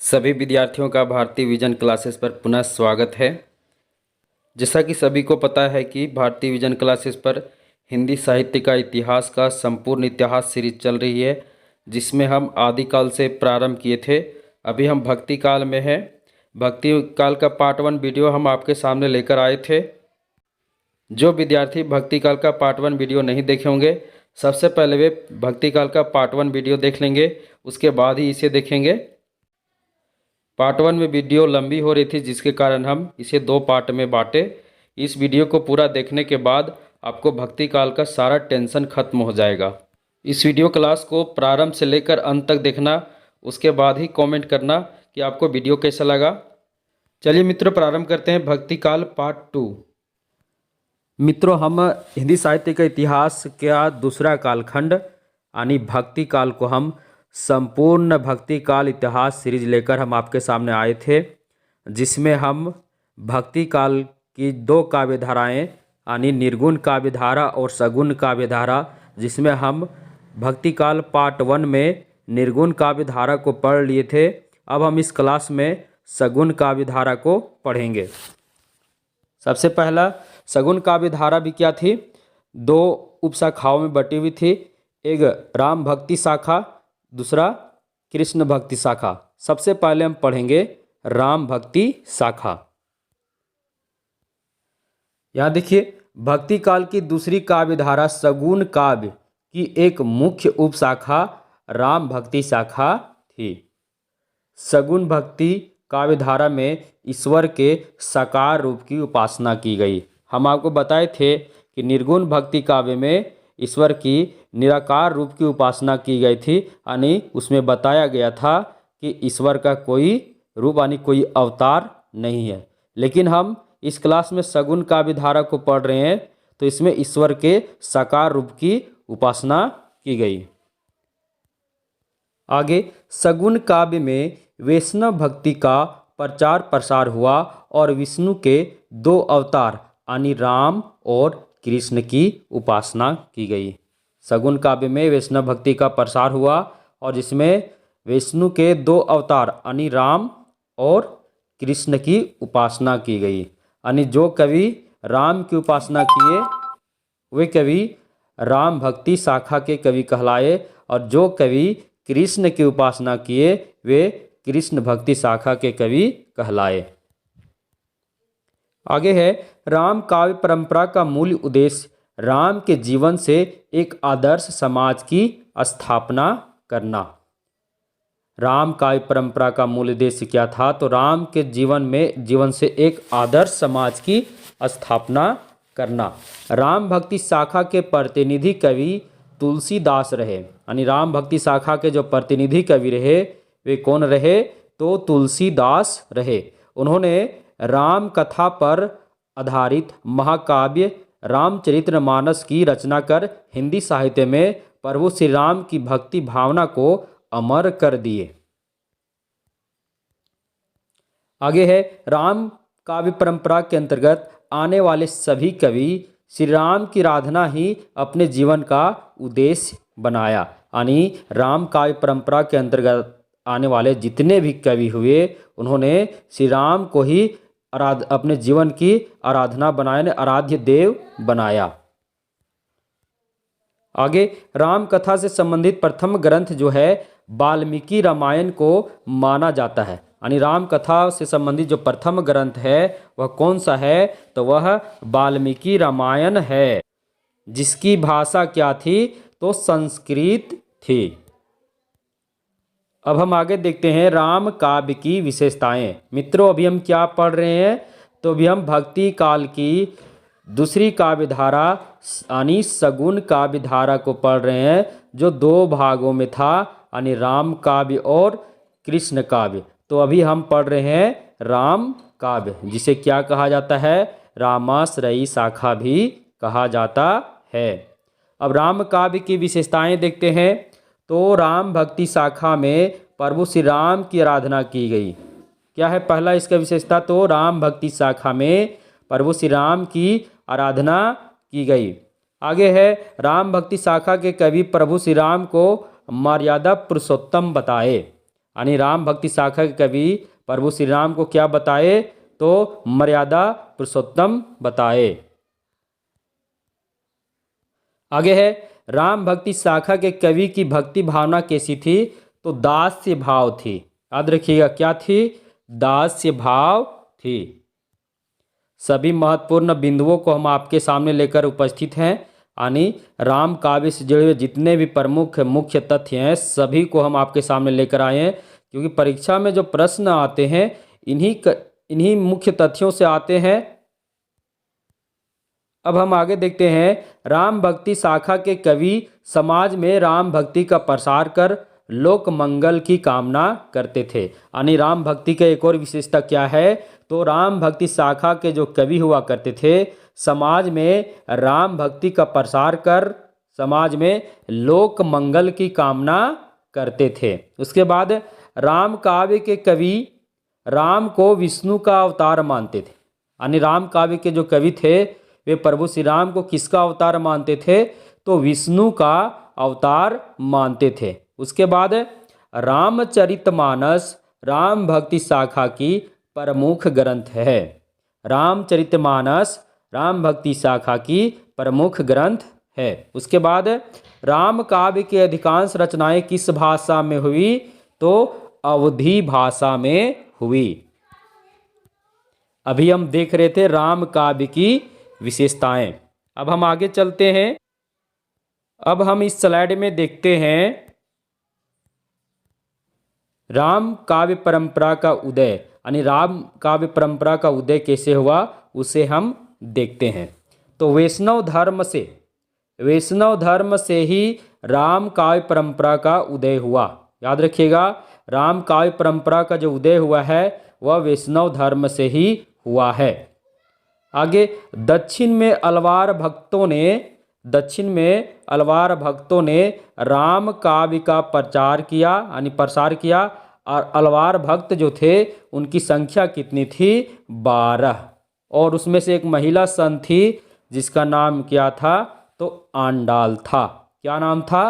सभी विद्यार्थियों का भारतीय विजन क्लासेस पर पुनः स्वागत है। जैसा कि सभी को पता है कि भारतीय विजन क्लासेस पर हिंदी साहित्य का इतिहास का संपूर्ण इतिहास सीरीज चल रही है, जिसमें हम आदिकाल से प्रारंभ किए थे। अभी हम भक्ति काल में हैं। भक्ति काल का पार्ट 1 वीडियो हम आपके सामने लेकर आए थे। जो विद्यार्थी भक्ति काल का पार्ट 1 वीडियो नहीं देखे होंगे, सबसे पहले वे भक्ति काल का पार्ट 1 वीडियो देख लेंगे, उसके बाद ही इसे देखेंगे। पार्ट 1 में वीडियो लंबी हो रही थी, जिसके कारण हम इसे 2 पार्ट में बांटे। इस वीडियो को पूरा देखने के बाद आपको भक्ति काल का सारा टेंशन खत्म हो जाएगा। इस वीडियो क्लास को प्रारंभ से लेकर अंत तक देखना, उसके बाद ही कमेंट करना कि आपको वीडियो कैसा लगा। चलिए मित्रों, प्रारंभ करते हैं भक्ति काल पार्ट 2। मित्रों, हम हिंदी साहित्य का इतिहास का दूसरा कालखंड यानी भक्ति काल को हम संपूर्ण भक्ति काल इतिहास सीरीज लेकर हम आपके सामने आए थे, जिसमें हम भक्ति काल की 2 काव्य धाराएँ यानी निर्गुण काव्य धारा और सगुण काव्य धारा, जिसमें हम भक्ति काल पार्ट 1 में निर्गुण काव्य धारा को पढ़ लिए थे। अब हम इस क्लास में सगुण काव्य धारा को पढ़ेंगे। सबसे पहला सगुण काव्य धारा भी क्या थी? 2 उपशाखाओं में बटी हुई थी। एक राम भक्ति शाखा, दूसरा कृष्ण भक्ति शाखा। सबसे पहले हम पढ़ेंगे राम भक्ति शाखा। यहाँ देखिए, भक्ति काल की दूसरी काव्य धारा सगुण काव्य की एक मुख्य उपशाखा राम भक्ति शाखा थी। सगुण भक्ति काव्य धारा में ईश्वर के साकार रूप की उपासना की गई। हम आपको बताए थे कि निर्गुण भक्ति काव्य में ईश्वर की निराकार रूप की उपासना की गई थी, यानी उसमें बताया गया था कि ईश्वर का कोई रूप यानी कोई अवतार नहीं है। लेकिन हम इस क्लास में सगुण काव्य धारा को पढ़ रहे हैं, तो इसमें ईश्वर के साकार रूप की उपासना की गई। आगे सगुण काव्य में वैष्णव भक्ति का प्रचार प्रसार हुआ और विष्णु के 2 अवतार यानी राम और कृष्ण की उपासना की गई। सगुण काव्य में वैष्णव भक्ति का प्रसार हुआ और जिसमें विष्णु के 2 अवतार यानी राम और कृष्ण की उपासना की गई। यानी जो कवि राम की उपासना किए वे कवि राम भक्ति शाखा के कवि कहलाए, और जो कवि कृष्ण की उपासना किए वे कृष्ण भक्ति शाखा के कवि कहलाए। आगे है राम काव्य परंपरा का मूल उद्देश्य राम के जीवन से एक आदर्श समाज की स्थापना करना। राम काव्य परंपरा का मूल उद्देश्य क्या था? तो राम के जीवन से एक आदर्श समाज की स्थापना करना। राम भक्ति शाखा के प्रतिनिधि कवि तुलसीदास रहे, यानी राम भक्ति शाखा के जो प्रतिनिधि कवि रहे वे कौन रहे? तो तुलसीदास रहे। उन्होंने राम कथा पर आधारित महाकाव्य रामचरितमानस की रचना कर हिंदी साहित्य में प्रभु श्री राम की भक्ति भावना को अमर कर दिए। आगे है राम काव्य परंपरा के अंतर्गत आने वाले सभी कवि श्री राम की आराधना ही अपने जीवन का उद्देश्य बनाया। यानी राम काव्य परंपरा के अंतर्गत आने वाले जितने भी कवि हुए, उन्होंने श्री राम को ही अपने जीवन की आराधना बनाया, ने आराध्य देव बनाया। आगे राम कथा से संबंधित प्रथम ग्रंथ जो है वाल्मीकि रामायण को माना जाता है। यानी राम कथा से संबंधित जो प्रथम ग्रंथ है वह कौन सा है? तो वह वाल्मीकि रामायण है, जिसकी भाषा क्या थी? तो संस्कृत थी। अब हम आगे देखते हैं राम काव्य की विशेषताएं। मित्रों, अभी हम क्या पढ़ रहे हैं? तो अभी हम भक्ति काल की दूसरी काव्य धारा यानी सगुण काव्य धारा को पढ़ रहे हैं, जो 2 भागों में था, यानी राम काव्य और कृष्ण काव्य। तो अभी हम पढ़ रहे हैं राम काव्य, जिसे क्या कहा जाता है? रामाश्रयी शाखा भी कहा जाता है। अब राम काव्य की विशेषताएं देखते हैं। तो राम भक्ति शाखा में प्रभु श्री राम की आराधना की गई। क्या है पहला इसका विशेषता? तो राम भक्ति शाखा में प्रभु श्री राम की आराधना की गई। आगे है राम भक्ति शाखा के कवि प्रभु श्री राम को मर्यादा पुरुषोत्तम बताए। यानी राम भक्ति शाखा के कवि प्रभु श्री राम को क्या बताए, तो मर्यादा पुरुषोत्तम बताए। आगे है, राम भक्ति शाखा के कवि की भक्ति भावना कैसी थी, तो दास्य भाव थी। याद रखिएगा, क्या थी, दास्य भाव थी। सभी महत्वपूर्ण बिंदुओं को हम आपके सामने लेकर उपस्थित हैं, यानी राम काव्य से जुड़े हुए जितने भी प्रमुख मुख्य तथ्य हैं सभी को हम आपके सामने लेकर आए हैं, क्योंकि परीक्षा में जो प्रश्न आते हैं इन्हीं मुख्य तथ्यों से आते हैं। अब हम आगे देखते हैं, राम भक्ति शाखा के कवि समाज में राम भक्ति का प्रसार कर लोक मंगल की कामना करते थे। यानी राम भक्ति का एक और विशेषता क्या है, तो राम भक्ति शाखा के जो कवि हुआ करते थे समाज में राम भक्ति का प्रसार कर समाज में लोक मंगल की कामना करते थे। उसके बाद राम काव्य के कवि राम को विष्णु का अवतार मानते थे। यानी राम काव्य के जो कवि थे वे प्रभु श्री राम को किसका अवतार मानते थे, तो विष्णु का अवतार मानते थे। उसके बाद रामचरितमानस राम भक्ति शाखा की प्रमुख ग्रंथ है। रामचरितमानस राम भक्ति शाखा की प्रमुख ग्रंथ है। उसके बाद राम काव्य की अधिकांश रचनाएं किस भाषा में हुई, तो अवधी भाषा में हुई। अभी हम देख रहे थे राम काव्य की विशेषताएं। अब हम आगे चलते हैं। अब हम इस स्लाइड में देखते हैं राम काव्य परंपरा का उदय, यानी राम काव्य परंपरा का उदय कैसे हुआ उसे हम देखते हैं। तो वैष्णव धर्म से ही राम काव्य परंपरा का उदय हुआ। याद रखिएगा, राम काव्य परंपरा का जो उदय हुआ है वह वैष्णव धर्म से ही हुआ है। आगे दक्षिण में अलवार भक्तों ने राम काव्य का प्रचार किया, यानी प्रसार किया। और अलवार भक्त जो थे उनकी संख्या कितनी थी, 12। और उसमें से एक महिला संत थी जिसका नाम क्या था, तो आंडाल था। क्या नाम था,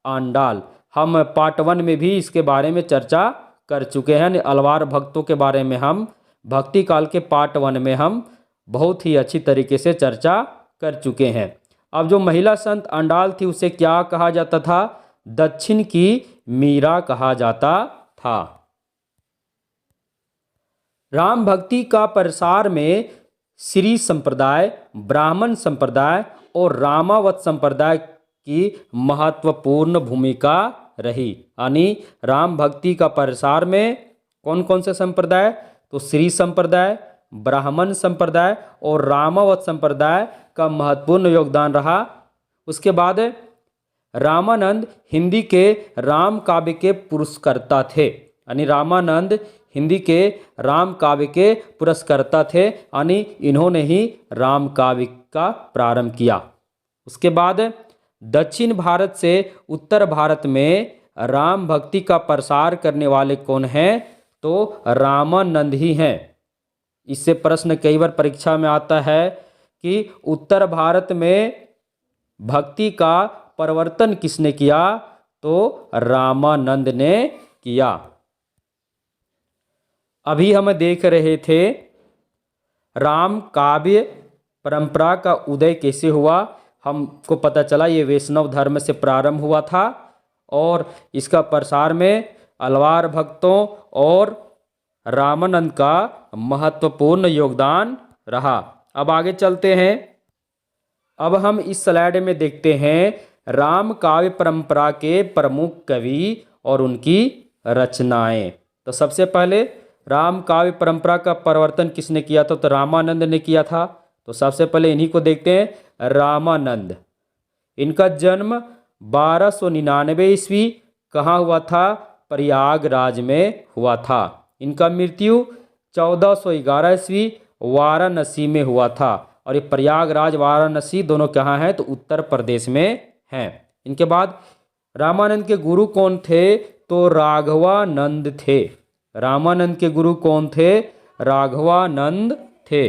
आंडाल। हम पार्ट 1 में भी इसके बारे में चर्चा कर चुके हैं। अलवार भक्तों के बारे में हम भक्ति काल के पार्ट 1 में हम बहुत ही अच्छी तरीके से चर्चा कर चुके हैं। अब जो महिला संत आंडाल थी उसे क्या कहा जाता था, दक्षिण की मीरा कहा जाता था। राम भक्ति का प्रसार में श्री संप्रदाय, ब्राह्मण संप्रदाय और रामावत संप्रदाय की महत्वपूर्ण भूमिका रही। यानी राम भक्ति का प्रसार में कौन कौन से संप्रदाय, तो श्री संप्रदाय, ब्राह्मण संप्रदाय और रामावत संप्रदाय का महत्वपूर्ण योगदान रहा। उसके बाद रामानंद हिंदी के राम काव्य के पुरस्कर्ता थे। यानी रामानंद हिंदी के राम काव्य के पुरस्कर्ता थे, यानी इन्होंने ही राम काव्य का प्रारंभ किया। उसके बाद दक्षिण भारत से उत्तर भारत में राम भक्ति का प्रसार करने वाले कौन हैं, तो रामानंद ही हैं। इससे प्रश्न कई बार परीक्षा में आता है कि उत्तर भारत में भक्ति का परिवर्तन किसने किया, तो रामानंद ने किया। अभी हम देख रहे थे राम काव्य परंपरा का उदय कैसे हुआ। हमको पता चला ये वैष्णव धर्म से प्रारंभ हुआ था और इसका प्रसार में अलवार भक्तों और रामानंद का महत्वपूर्ण योगदान रहा। अब आगे चलते हैं। अब हम इस स्लाइड में देखते हैं राम काव्य परंपरा के प्रमुख कवि और उनकी रचनाएं। तो सबसे पहले राम काव्य परंपरा का प्रवर्तन किसने किया था, तो रामानंद ने किया था। तो सबसे पहले इन्हीं को देखते हैं, रामानंद। इनका जन्म 1299 ईस्वी कहाँ हुआ था, प्रयागराज में हुआ था। इनका मृत्यु 1411 ईस्वी वाराणसी में हुआ था। और ये प्रयागराज वाराणसी दोनों कहाँ हैं, तो उत्तर प्रदेश में हैं। इनके बाद रामानंद के गुरु कौन थे, तो राघवानंद थे। रामानंद के गुरु कौन थे, राघवानंद थे।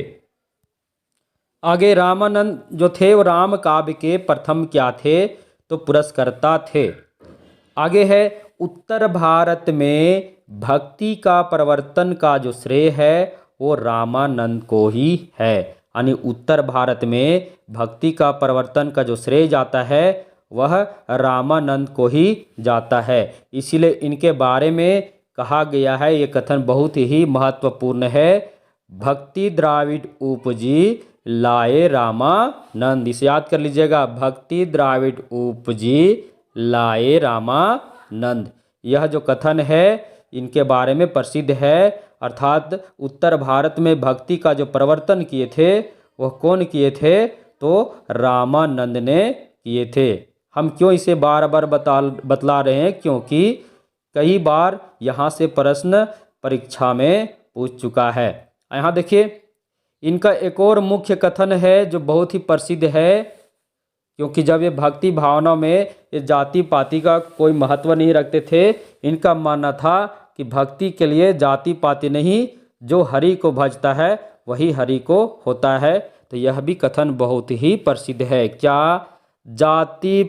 आगे रामानंद जो थे वो राम काव्य के प्रथम क्या थे, तो पुरस्कर्ता थे। आगे है उत्तर भारत में भक्ति का प्रवर्तन का जो श्रेय है वो रामानंद को ही है। यानी उत्तर भारत में भक्ति का प्रवर्तन का जो श्रेय जाता है वह रामानंद को ही जाता है। इसीलिए इनके बारे में कहा गया है, ये कथन बहुत ही महत्वपूर्ण है, भक्ति द्राविड उपजी लाए रामानंद। इसे याद कर लीजिएगा, भक्ति द्राविड उपजी लाए रामानंद। यह जो कथन है इनके बारे में प्रसिद्ध है। अर्थात उत्तर भारत में भक्ति का जो प्रवर्तन किए थे वह कौन किए थे? तो रामानंद ने किए थे। हम क्यों इसे बार बार बतला रहे हैं? क्योंकि कई बार यहाँ से प्रश्न परीक्षा में पूछ चुका है। यहाँ देखिए, इनका एक और मुख्य कथन है जो बहुत ही प्रसिद्ध है, क्योंकि जब ये भक्ति भावना में ये जाति पाति का कोई महत्व नहीं रखते थे। इनका मानना था कि भक्ति के लिए जाति पाति नहीं, जो हरि को भजता है वही हरि को होता है। तो यह भी कथन बहुत ही प्रसिद्ध है। क्या? जाति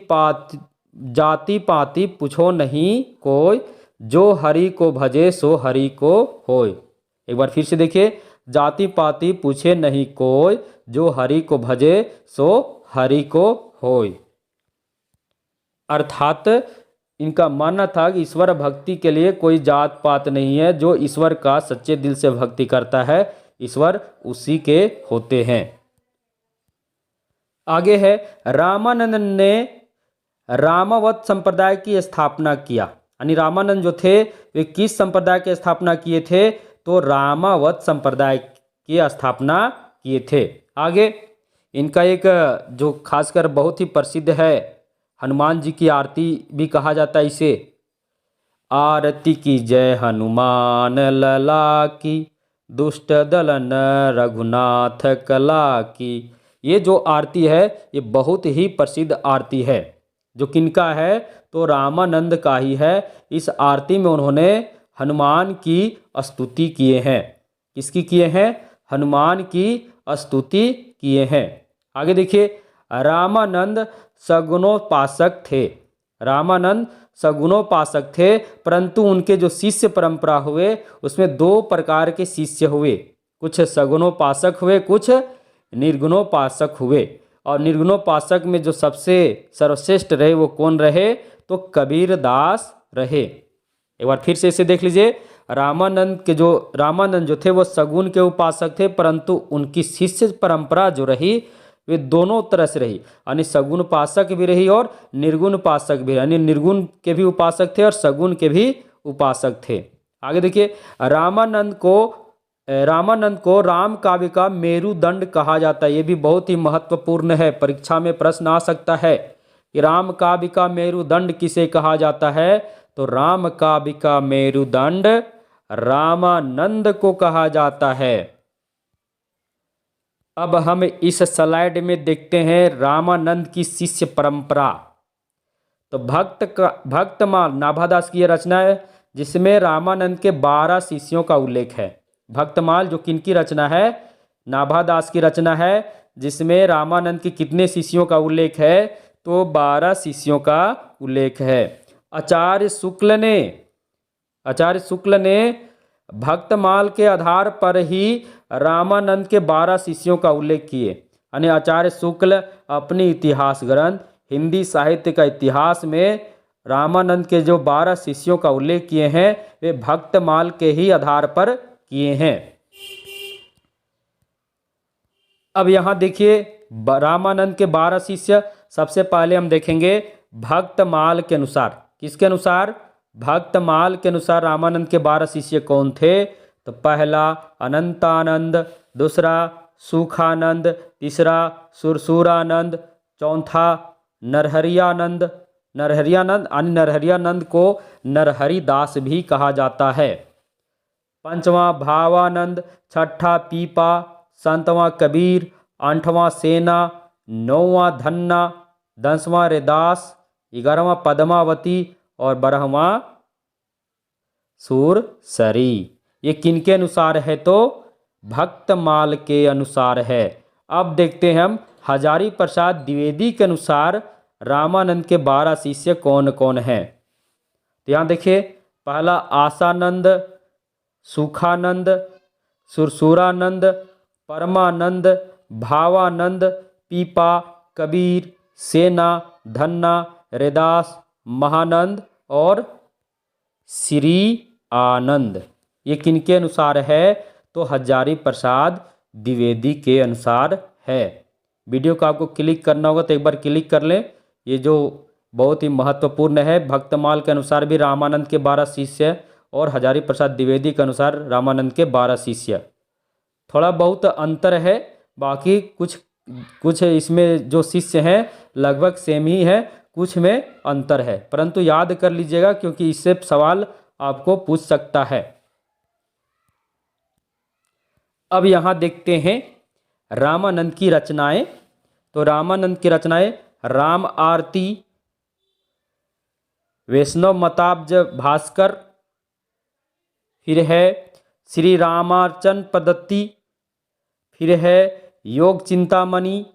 पाति पूछो नहीं कोई, जो हरि को भजे सो हरि को होय। एक बार फिर से देखिए, जाति पाति पूछे नहीं कोई, जो हरि को भजे सो हरि को होय। अर्थात इनका मानना था कि ईश्वर भक्ति के लिए कोई जात पात नहीं है, जो ईश्वर का सच्चे दिल से भक्ति करता है ईश्वर उसी के होते हैं। आगे है, रामानंद ने रामावत संप्रदाय की स्थापना किया। यानी रामानंद जो थे वे किस संप्रदाय की स्थापना किए थे? तो रामावत संप्रदाय की स्थापना किए थे। आगे इनका एक जो खासकर बहुत ही प्रसिद्ध है, हनुमान जी की आरती भी कहा जाता है इसे। आरती की जय हनुमान लला की, दुष्ट दलन रघुनाथ कला की। ये जो आरती है ये बहुत ही प्रसिद्ध आरती है, जो किनका है? तो रामानंद का ही है। इस आरती में उन्होंने हनुमान की स्तुति किए हैं। किसकी किए हैं? हनुमान की स्तुति किए हैं। आगे देखिए, रामानंद सगुणोपासक थे। रामानंद सगुणोपासक थे, परंतु उनके जो शिष्य परंपरा हुए उसमें दो प्रकार के शिष्य हुए। कुछ सगुणोपासक हुए, कुछ निर्गुणोपासक हुए। और निर्गुणोपासक में जो सबसे सर्वश्रेष्ठ रहे वो कौन रहे? तो कबीर दास रहे। एक बार फिर से इसे देख लीजिए, रामानंद जो थे वो सगुण के उपासक थे, परंतु उनकी शिष्य परंपरा जो रही वे दोनों तरह से रही। यानी सगुण उपासक भी रही और निर्गुण उपासक भी, यानी निर्गुण के भी उपासक थे और सगुण के भी उपासक थे। आगे देखिए, रामानंद को राम काव्य का मेरुदंड कहा जाता है। ये भी बहुत ही महत्वपूर्ण है, परीक्षा में प्रश्न आ सकता है कि राम काव्य का मेरुदंड किसे कहा जाता है? तो राम काव्य का मेरुदंड रामानंद को कहा जाता है। अब हम इस स्लाइड में देखते हैं रामानंद की शिष्य परंपरा। तो भक्तमाल नाभादास की रचना है, जिसमें रामानंद के 12 शिष्यों का उल्लेख है। भक्तमाल जो किनकी रचना है? नाभादास की रचना है, जिसमें रामानंद के कितने शिष्यों का उल्लेख है? तो 12 शिष्यों का उल्लेख है। आचार्य शुक्ल ने भक्तमाल के आधार पर ही रामानंद के 12 शिष्यों का उल्लेख किए। यानी आचार्य शुक्ल अपनी इतिहास ग्रंथ हिंदी साहित्य का इतिहास में रामानंद के जो 12 शिष्यों का उल्लेख किए हैं वे भक्तमाल के ही आधार पर किए हैं। अब यहाँ देखिए, रामानंद के 12 शिष्य, सबसे पहले हम देखेंगे भक्तमाल के अनुसार। किसके अनुसार? भक्तमाल के अनुसार रामानंद के 12 शिष्य कौन थे? तो पहला अनंतानंद, दूसरा सुखानंद, तीसरा सुरसुरानंद, चौथा नरहरियानंद। नरहरियानंद को नरहरिदास भी कहा जाता है। पंचवां भावानंद, छठा पीपा, सातवां कबीर, आठवां सेना, नौवां धन्ना, 10वां रैदास, 11वां पद्मावती और 12वां सुरसरी। ये किनके अनुसार है? तो भक्तमाल के अनुसार है। अब देखते हैं हम हजारी प्रसाद द्विवेदी के अनुसार रामानंद के 12 शिष्य कौन कौन हैं। तो यहाँ देखिए, पहला आसानंद, सुखानंद, सुरसुरानंद, परमानंद, भावानंद, पीपा, कबीर, सेना, धन्ना, रैदास, महानंद और श्री आनंद। ये किनके अनुसार है? तो हजारी प्रसाद द्विवेदी के अनुसार है। वीडियो को आपको क्लिक करना होगा तो एक बार क्लिक कर लें। ये जो बहुत ही महत्वपूर्ण है। भक्तमाल के अनुसार भी रामानंद के 12 शिष्य और हजारी प्रसाद द्विवेदी के अनुसार रामानंद के 12 शिष्य। थोड़ा बहुत अंतर है, बाकी कुछ इसमें जो शिष्य हैं लगभग सेम ही है, कुछ में अंतर है, परंतु याद कर लीजिएगा क्योंकि इससे सवाल आपको पूछ सकता है। अब यहाँ देखते हैं रामानंद की रचनाएं। तो रामानंद की रचनाएं राम आरती, वैष्णव मताब्ज भास्कर, फिर है श्री रामार्चन पद्धति, फिर है योग चिंतामणि,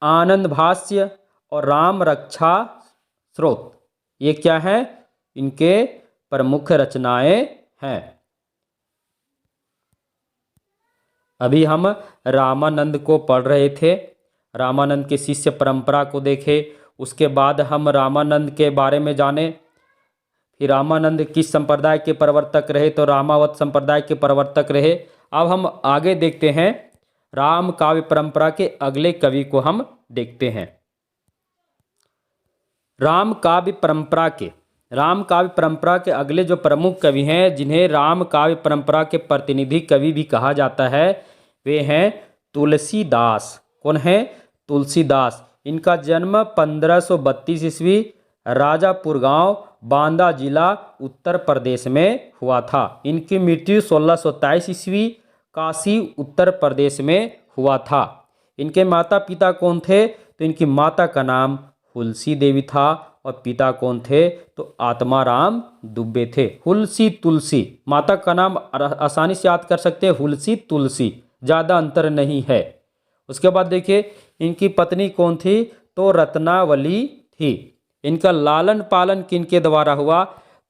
आनंद भाष्य और राम रक्षा स्रोत। ये क्या है? इनके प्रमुख रचनाएं हैं। अभी हम रामानंद को पढ़ रहे थे, रामानंद के शिष्य परंपरा को देखे, उसके बाद हम रामानंद के बारे में जाने। फिर रामानंद किस संप्रदाय के प्रवर्तक रहे? तो रामावत संप्रदाय के प्रवर्तक रहे। अब हम आगे देखते हैं, राम काव्य परंपरा के अगले कवि को हम देखते हैं। राम काव्य परंपरा के अगले जो प्रमुख कवि हैं, जिन्हें राम काव्य परंपरा के प्रतिनिधि कवि भी कहा जाता है, वे हैं तुलसीदास। कौन है? तुलसीदास। इनका जन्म 1532 ईस्वी राजापुर गांव, बांदा जिला, उत्तर प्रदेश में हुआ था। इनकी मृत्यु 1623 ईस्वी काशी, उत्तर प्रदेश में हुआ था। इनके माता पिता कौन थे? तो इनकी माता का नाम हुलसी देवी था और पिता कौन थे? तो आत्माराम दुबे थे। हुलसी तुलसी, माता का नाम आसानी से याद कर सकते हैं, हुलसी तुलसी, ज़्यादा अंतर नहीं है। उसके बाद देखिए इनकी पत्नी कौन थी? तो रत्नावली थी। इनका लालन पालन किनके द्वारा हुआ?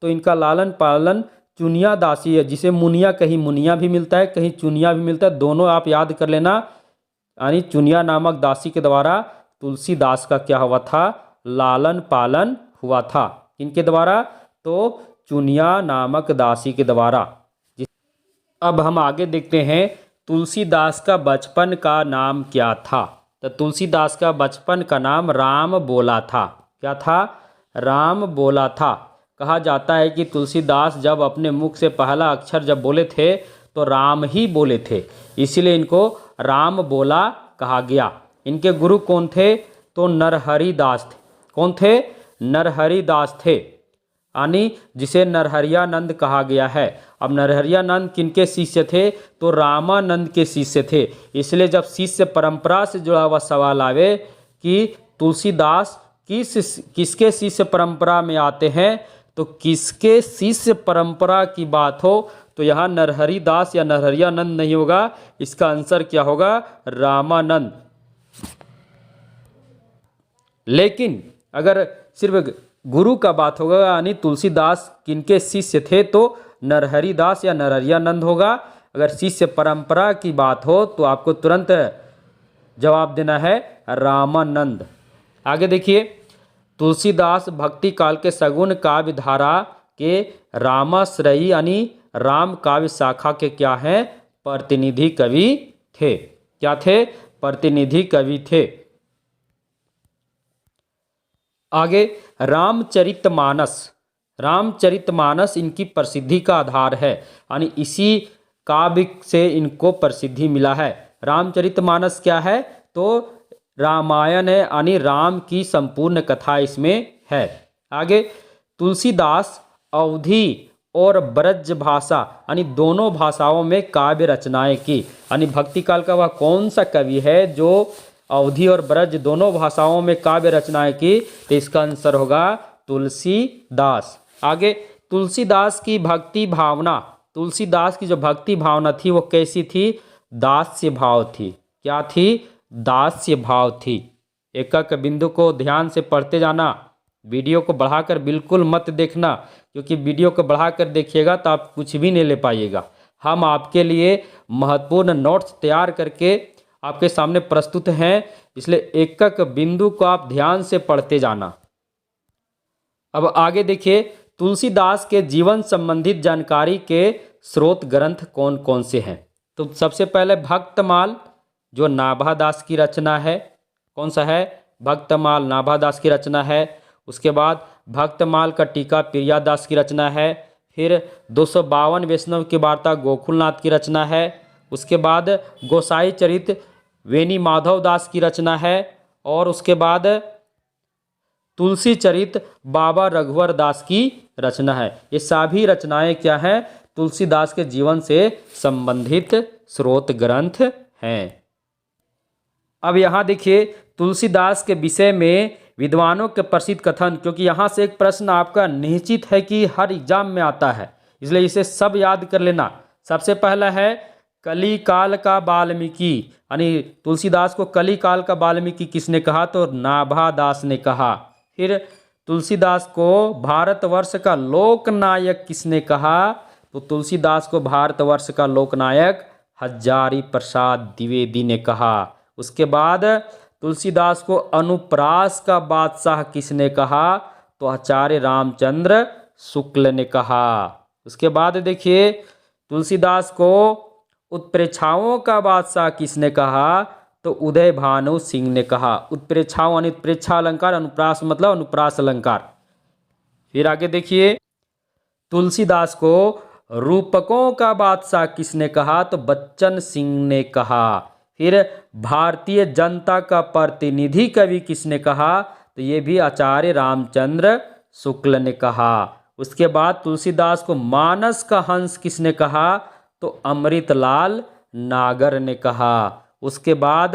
तो इनका लालन पालन चुनिया दासी है, जिसे मुनिया, कहीं मुनिया भी मिलता है, कहीं चुनिया भी मिलता है, दोनों आप याद कर लेना। यानी चुनिया नामक दासी के द्वारा तुलसीदास का क्या हुआ था? लालन पालन हुआ था। इनके द्वारा? तो चुनिया नामक दासी के द्वारा। अब हम आगे देखते हैं तुलसीदास का बचपन का नाम क्या था। तो तुलसीदास का बचपन का नाम राम बोला था। क्या था? राम बोला था। कहा जाता है कि तुलसीदास जब अपने मुख से पहला अक्षर जब बोले थे तो राम ही बोले थे, इसीलिए इनको राम बोला कहा गया। इनके गुरु कौन थे? तो नरहरि दास थे। कौन थे? नरहरि दास थे, यानी जिसे नरहरियानंद कहा गया है। अब नरहरियानंद किनके शिष्य थे? तो रामानंद के शिष्य थे। इसलिए जब शिष्य परंपरा से जुड़ा हुआ सवाल आवे कि तुलसीदास किसके शिष्य परंपरा में आते हैं, तो किसके शिष्य परंपरा की बात हो तो यहाँ नरहरि दास या नरहरियानंद नहीं होगा, इसका आंसर क्या होगा? रामानंद। लेकिन अगर सिर्फ गुरु का बात होगा, यानी तुलसीदास किनके शिष्य थे, तो नरहरि दास या नरहरियानंद होगा। अगर शिष्य परंपरा की बात हो तो आपको तुरंत जवाब देना है रामानंद। आगे देखिए, तुलसीदास भक्ति काल के सगुण काव्य धारा के रामाश्रयी यानी राम काव्य शाखा के क्या हैं? प्रतिनिधि कवि थे। क्या थे? प्रतिनिधि कवि थे। आगे रामचरितमानस इनकी प्रसिद्धि का आधार है, यानी इसी काव्य से इनको प्रसिद्धि मिला है। रामचरितमानस क्या है? तो रामायण है, यानी राम की संपूर्ण कथा इसमें है। आगे तुलसीदास अवधी और ब्रज भाषा यानी दोनों भाषाओं में काव्य रचनाएं की, यानी भक्ति काल का वह कौन सा कवि है जो अवधी और ब्रज दोनों भाषाओं में काव्य रचनाएं की? तो इसका आंसर होगा तुलसीदास। आगे तुलसीदास की भक्ति भावना, तुलसीदास की जो भक्ति भावना थी वो कैसी थी? दास्य भाव थी। क्या थी? दास्य भाव थी। एक एक बिंदु को ध्यान से पढ़ते जाना। वीडियो को बढ़ाकर बिल्कुल मत देखना, क्योंकि वीडियो को बढ़ाकर देखिएगा तो आप कुछ भी नहीं ले पाइएगा। हम आपके लिए महत्वपूर्ण नोट्स तैयार करके आपके सामने प्रस्तुत हैं, इसलिए एक एक बिंदु को आप ध्यान से पढ़ते जाना। अब आगे देखिए, तुलसीदास के जीवन संबंधित जानकारी के स्रोत ग्रंथ कौन कौन से हैं। तो सबसे पहले भक्तमाल, जो नाभादास की रचना है। कौन सा है? भक्तमाल नाभादास की रचना है। उसके बाद भक्तमाल का टीका प्रियादास की रचना है। फिर 252 वैष्णव की वार्ता गोकुलनाथ की रचना है। उसके बाद गोसाई चरित वेणी माधव दास की रचना है। और उसके बाद तुलसी चरित बाबा रघुवर दास की रचना है। ये सभी रचनाएं क्या हैं? तुलसीदास के जीवन से संबंधित स्रोत ग्रंथ हैं। अब यहाँ देखिए, तुलसीदास के विषय में विद्वानों के प्रसिद्ध कथन, क्योंकि यहाँ से एक प्रश्न आपका निश्चित है कि हर एग्जाम में आता है, इसलिए इसे सब याद कर लेना। सबसे पहला है कली काल का वाल्मीकि, यानी तुलसीदास को कली काल का वाल्मीकि किसने कहा? तो नाभादास ने कहा। फिर तुलसीदास को भारतवर्ष का लोकनायक किसने कहा? तो तुलसीदास को भारतवर्ष का लोकनायक हजारी प्रसाद द्विवेदी ने कहा। उसके बाद तुलसीदास को अनुप्रास का बादशाह किसने कहा? तो आचार्य रामचंद्र शुक्ल ने कहा। उसके बाद देखिए, तुलसीदास को उत्प्रेक्षाओं का बादशाह किसने कहा? तो उदय भानु सिंह ने कहा। उत्प्रेक्षाओं यानी उत्प्रेक्षा अलंकार, अनुप्रास मतलब अनुप्रास अलंकार। फिर आगे देखिए, तुलसीदास को रूपकों का बादशाह किसने कहा? तो बच्चन सिंह ने कहा। फिर भारतीय जनता का प्रतिनिधि कवि किसने कहा? तो ये भी आचार्य रामचंद्र शुक्ल ने कहा। उसके बाद तुलसीदास को मानस का हंस किसने कहा? तो अमृतलाल नागर ने कहा। उसके बाद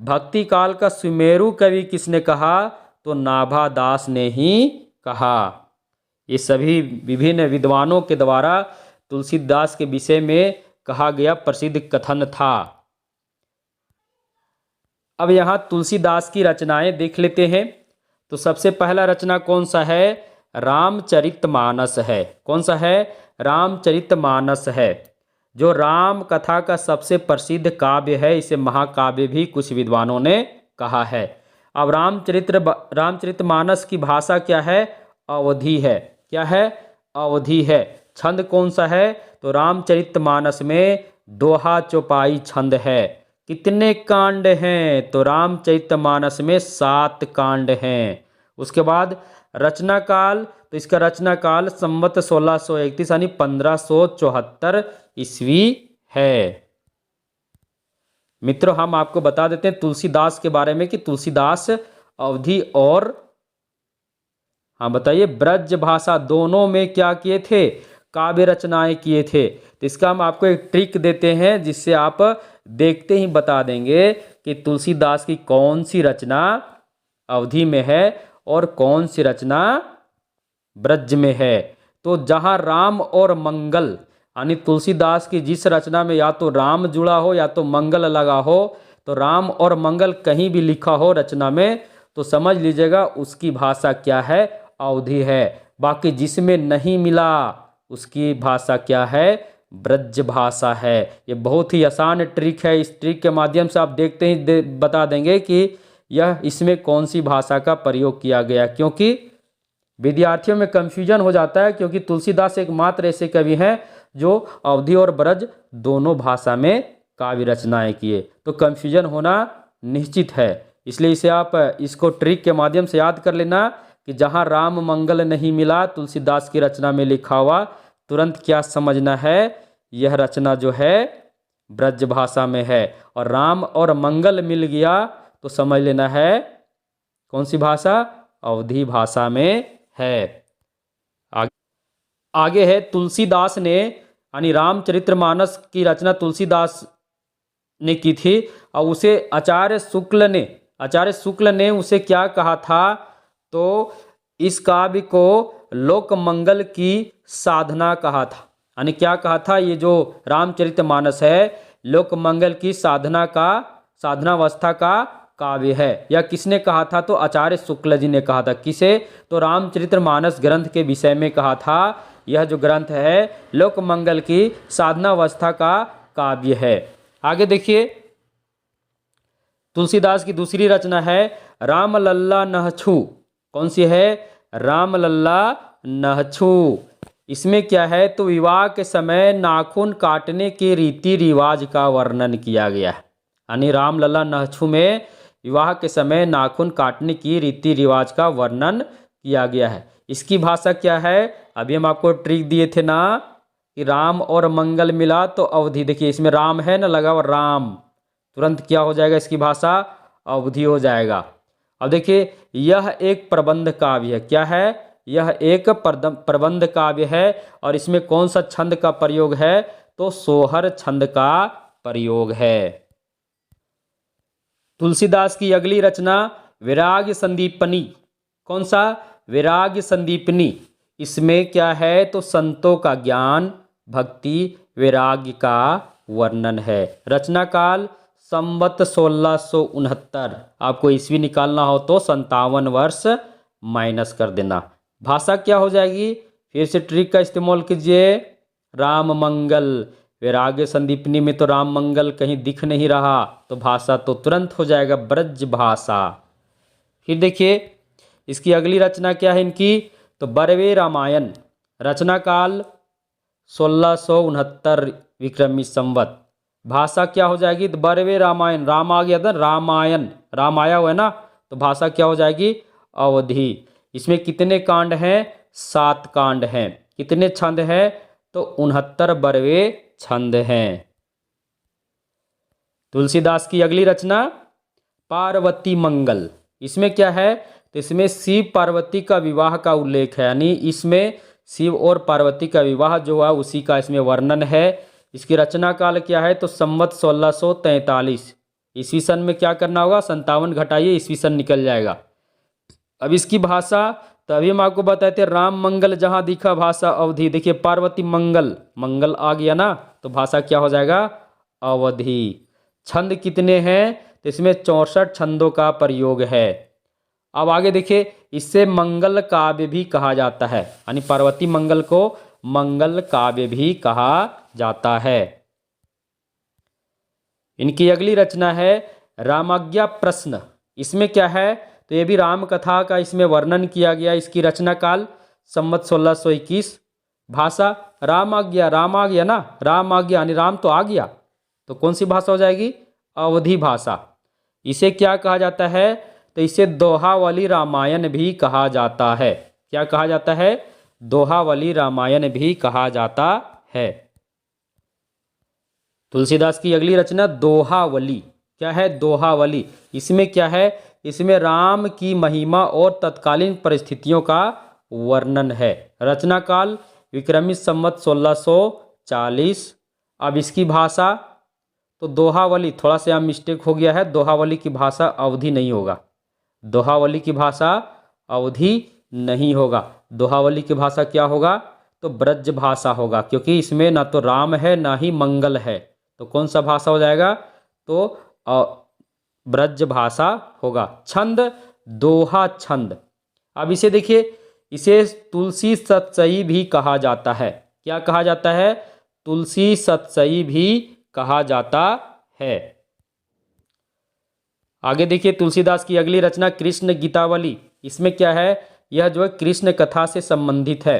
भक्ति काल का सुमेरु कवि किसने कहा? तो नाभादास ने ही कहा। ये सभी विभिन्न विद्वानों के द्वारा तुलसीदास के विषय में कहा गया प्रसिद्ध कथन था। अब यहाँ तुलसीदास की रचनाएं देख लेते हैं। तो सबसे पहला रचना कौन सा है? रामचरितमानस है। कौन सा है? रामचरितमानस है, जो राम कथा का सबसे प्रसिद्ध काव्य है। इसे महाकाव्य भी कुछ विद्वानों ने कहा है। अब रामचरितमानस की भाषा क्या है? अवधी है। क्या है? अवधी है। छंद कौन सा है? तो रामचरितमानस में दोहा चौपाई छंद है। कितने कांड हैं? तो रामचरितमानस में 7 कांड हैं। उसके बाद रचना काल, तो इसका रचना काल संवत 1631 यानी 1574 ईस्वी है। मित्रों, हम आपको बता देते हैं तुलसीदास के बारे में कि तुलसीदास अवधी और बताइए ब्रज भाषा दोनों में क्या किए थे? काव्य रचनाएं किए थे। तो इसका हम आपको एक ट्रिक देते हैं, जिससे आप देखते ही बता देंगे कि तुलसीदास की कौन सी रचना अवधी में है और कौन सी रचना ब्रज में है। तो जहां राम और मंगल, यानी तुलसीदास की जिस रचना में या तो राम जुड़ा हो या तो मंगल लगा हो, तो राम और मंगल कहीं भी लिखा हो रचना में, तो समझ लीजिएगा उसकी भाषा क्या है? अवधी है। बाकी जिसमें नहीं मिला उसकी भाषा क्या है? ब्रज भाषा है। ये बहुत ही आसान ट्रिक है। इस ट्रिक के माध्यम से आप देखते ही बता देंगे कि यह इसमें कौन सी भाषा का प्रयोग किया गया, क्योंकि विद्यार्थियों में कंफ्यूजन हो जाता है, क्योंकि तुलसीदास एकमात्र ऐसे कवि हैं जो अवधी और ब्रज दोनों भाषा में काव्य रचनाएं किए। तो कंफ्यूजन होना निश्चित है, इसलिए इसे आप इसको ट्रिक के माध्यम से याद कर लेना कि जहां राम मंगल नहीं मिला तुलसीदास की रचना में लिखा हुआ, तुरंत क्या समझना है? यह रचना जो है ब्रज भाषा में है। और राम और मंगल मिल गया तो समझ लेना है कौन सी भाषा? अवधी भाषा में है। आगे है तुलसीदास ने, यानी रामचरितमानस की रचना तुलसीदास ने की थी, और उसे आचार्य शुक्ल ने उसे क्या कहा था? तो इस काव्य को लोक मंगल की साधना कहा था। यानी क्या कहा था? ये जो रामचरितमानस है लोक मंगल की साधनावस्था का काव्य है। यह किसने कहा था? तो आचार्य शुक्ल जी ने कहा था। किसे? तो रामचरितमानस ग्रंथ के विषय में कहा था। यह जो ग्रंथ है लोकमंगल की साधनावस्था का काव्य है। आगे देखिए, तुलसीदास की दूसरी रचना है रामलल्ला नहछु। कौन सी है? रामलल्ला नहछु। इसमें क्या है? तो विवाह के समय नाखून काटने के रीति रिवाज का वर्णन किया गया है। यानी रामलल्ला नहछु में विवाह के समय नाखून काटने की रीति रिवाज का वर्णन किया गया है। इसकी भाषा क्या है? अभी हम आपको ट्रिक दिए थे ना कि राम और मंगल मिला तो अवधि। देखिए इसमें राम है ना लगा हुआ, राम, तुरंत क्या हो जाएगा? इसकी भाषा अवधि हो जाएगा। अब देखिए, यह एक प्रबंध काव्य है। क्या है? यह एक प्रबंध काव्य है। और इसमें कौन सा छंद का प्रयोग है? तो सोहर छंद का प्रयोग है। तुलसीदास की अगली रचना विराग संदीपनी। कौन सा? विराग संदीपनी। इसमें क्या है? तो संतों का ज्ञान, भक्ति, वैराग्य का वर्णन है। रचना काल संवत 1669। आपको ईस्वी निकालना हो तो 57 वर्ष माइनस कर देना। भाषा क्या हो जाएगी? फिर से ट्रिक का इस्तेमाल कीजिए। राम मंगल। वैराग्य संदीपनी में तो राम मंगल कहीं दिख नहीं रहा, तो भाषा तो तुरंत हो जाएगा ब्रज भाषा। फिर देखिए, इसकी अगली रचना क्या है इनकी? तो बरवे रामायण। रचना काल 1669 विक्रमी संवत। भाषा क्या हो जाएगी? तो बरवे रामायण। राम आ गया था, रामायण, राम आया हुआ है ना, तो भाषा क्या हो जाएगी? अवधि। इसमें कितने कांड हैं? 7 कांड हैं। कितने छंद हैं? तो 69 बरवे छंद हैं। तुलसीदास की अगली रचना पार्वती मंगल। इसमें क्या है? तो इसमें शिव पार्वती का विवाह का उल्लेख है। यानी इसमें शिव और पार्वती का विवाह जो हुआ उसी का इसमें वर्णन है। इसकी रचना काल क्या है? तो संवत 1643। ईस्वी सन में क्या करना होगा? 57 घटाइए, ईस्वी सन निकल जाएगा। अब इसकी भाषा तो अभी हम आपको बताए थे, राम मंगल जहां दिखा भाषा अवधि। देखिए पार्वती मंगल, मंगल आ गया ना, तो भाषा क्या हो जाएगा? अवधि। छंद कितने हैं? तो इसमें 64 छंदों का प्रयोग है। अब आगे देखिए, इससे मंगल काव्य भी कहा जाता है। यानी पार्वती मंगल को मंगल काव्य भी कहा जाता है। इनकी अगली रचना है रामाज्ञा प्रश्न। इसमें क्या है? तो ये भी राम कथा का इसमें वर्णन किया गया। इसकी रचना काल संवत 1621। भाषा राम आ गया, राम आ गया ना, राम आ गया यानी राम तो आ गया, तो कौन सी भाषा हो जाएगी? अवधि भाषा। इसे क्या कहा जाता है? तो इसे दोहावली रामायण भी कहा जाता है। क्या कहा जाता है? दोहावली रामायण भी कहा जाता है। तुलसीदास की अगली रचना दोहावली। क्या है? दोहावली। इसमें क्या है? इसमें राम की महिमा और तत्कालीन परिस्थितियों का वर्णन है। रचना काल विक्रमी संवत 1640। अब इसकी भाषा तो दोहावली, थोड़ा सा यहाँ मिस्टेक हो गया है, दोहावली की भाषा अवधि नहीं होगा। दोहावली की भाषा अवधि नहीं होगा। दोहावली की भाषा क्या होगा? तो ब्रज भाषा होगा, क्योंकि इसमें ना तो राम है ना ही मंगल है, तो कौन सा भाषा हो जाएगा? तो ब्रज भाषा होगा। छंद दोहा छंद। अब इसे देखिए, इसे तुलसी सतसई भी कहा जाता है। क्या कहा जाता है? तुलसी सतसई भी कहा जाता है। आगे देखिए, तुलसीदास की अगली रचना कृष्ण गीतावली। इसमें क्या है? यह जो है कृष्ण कथा से संबंधित है।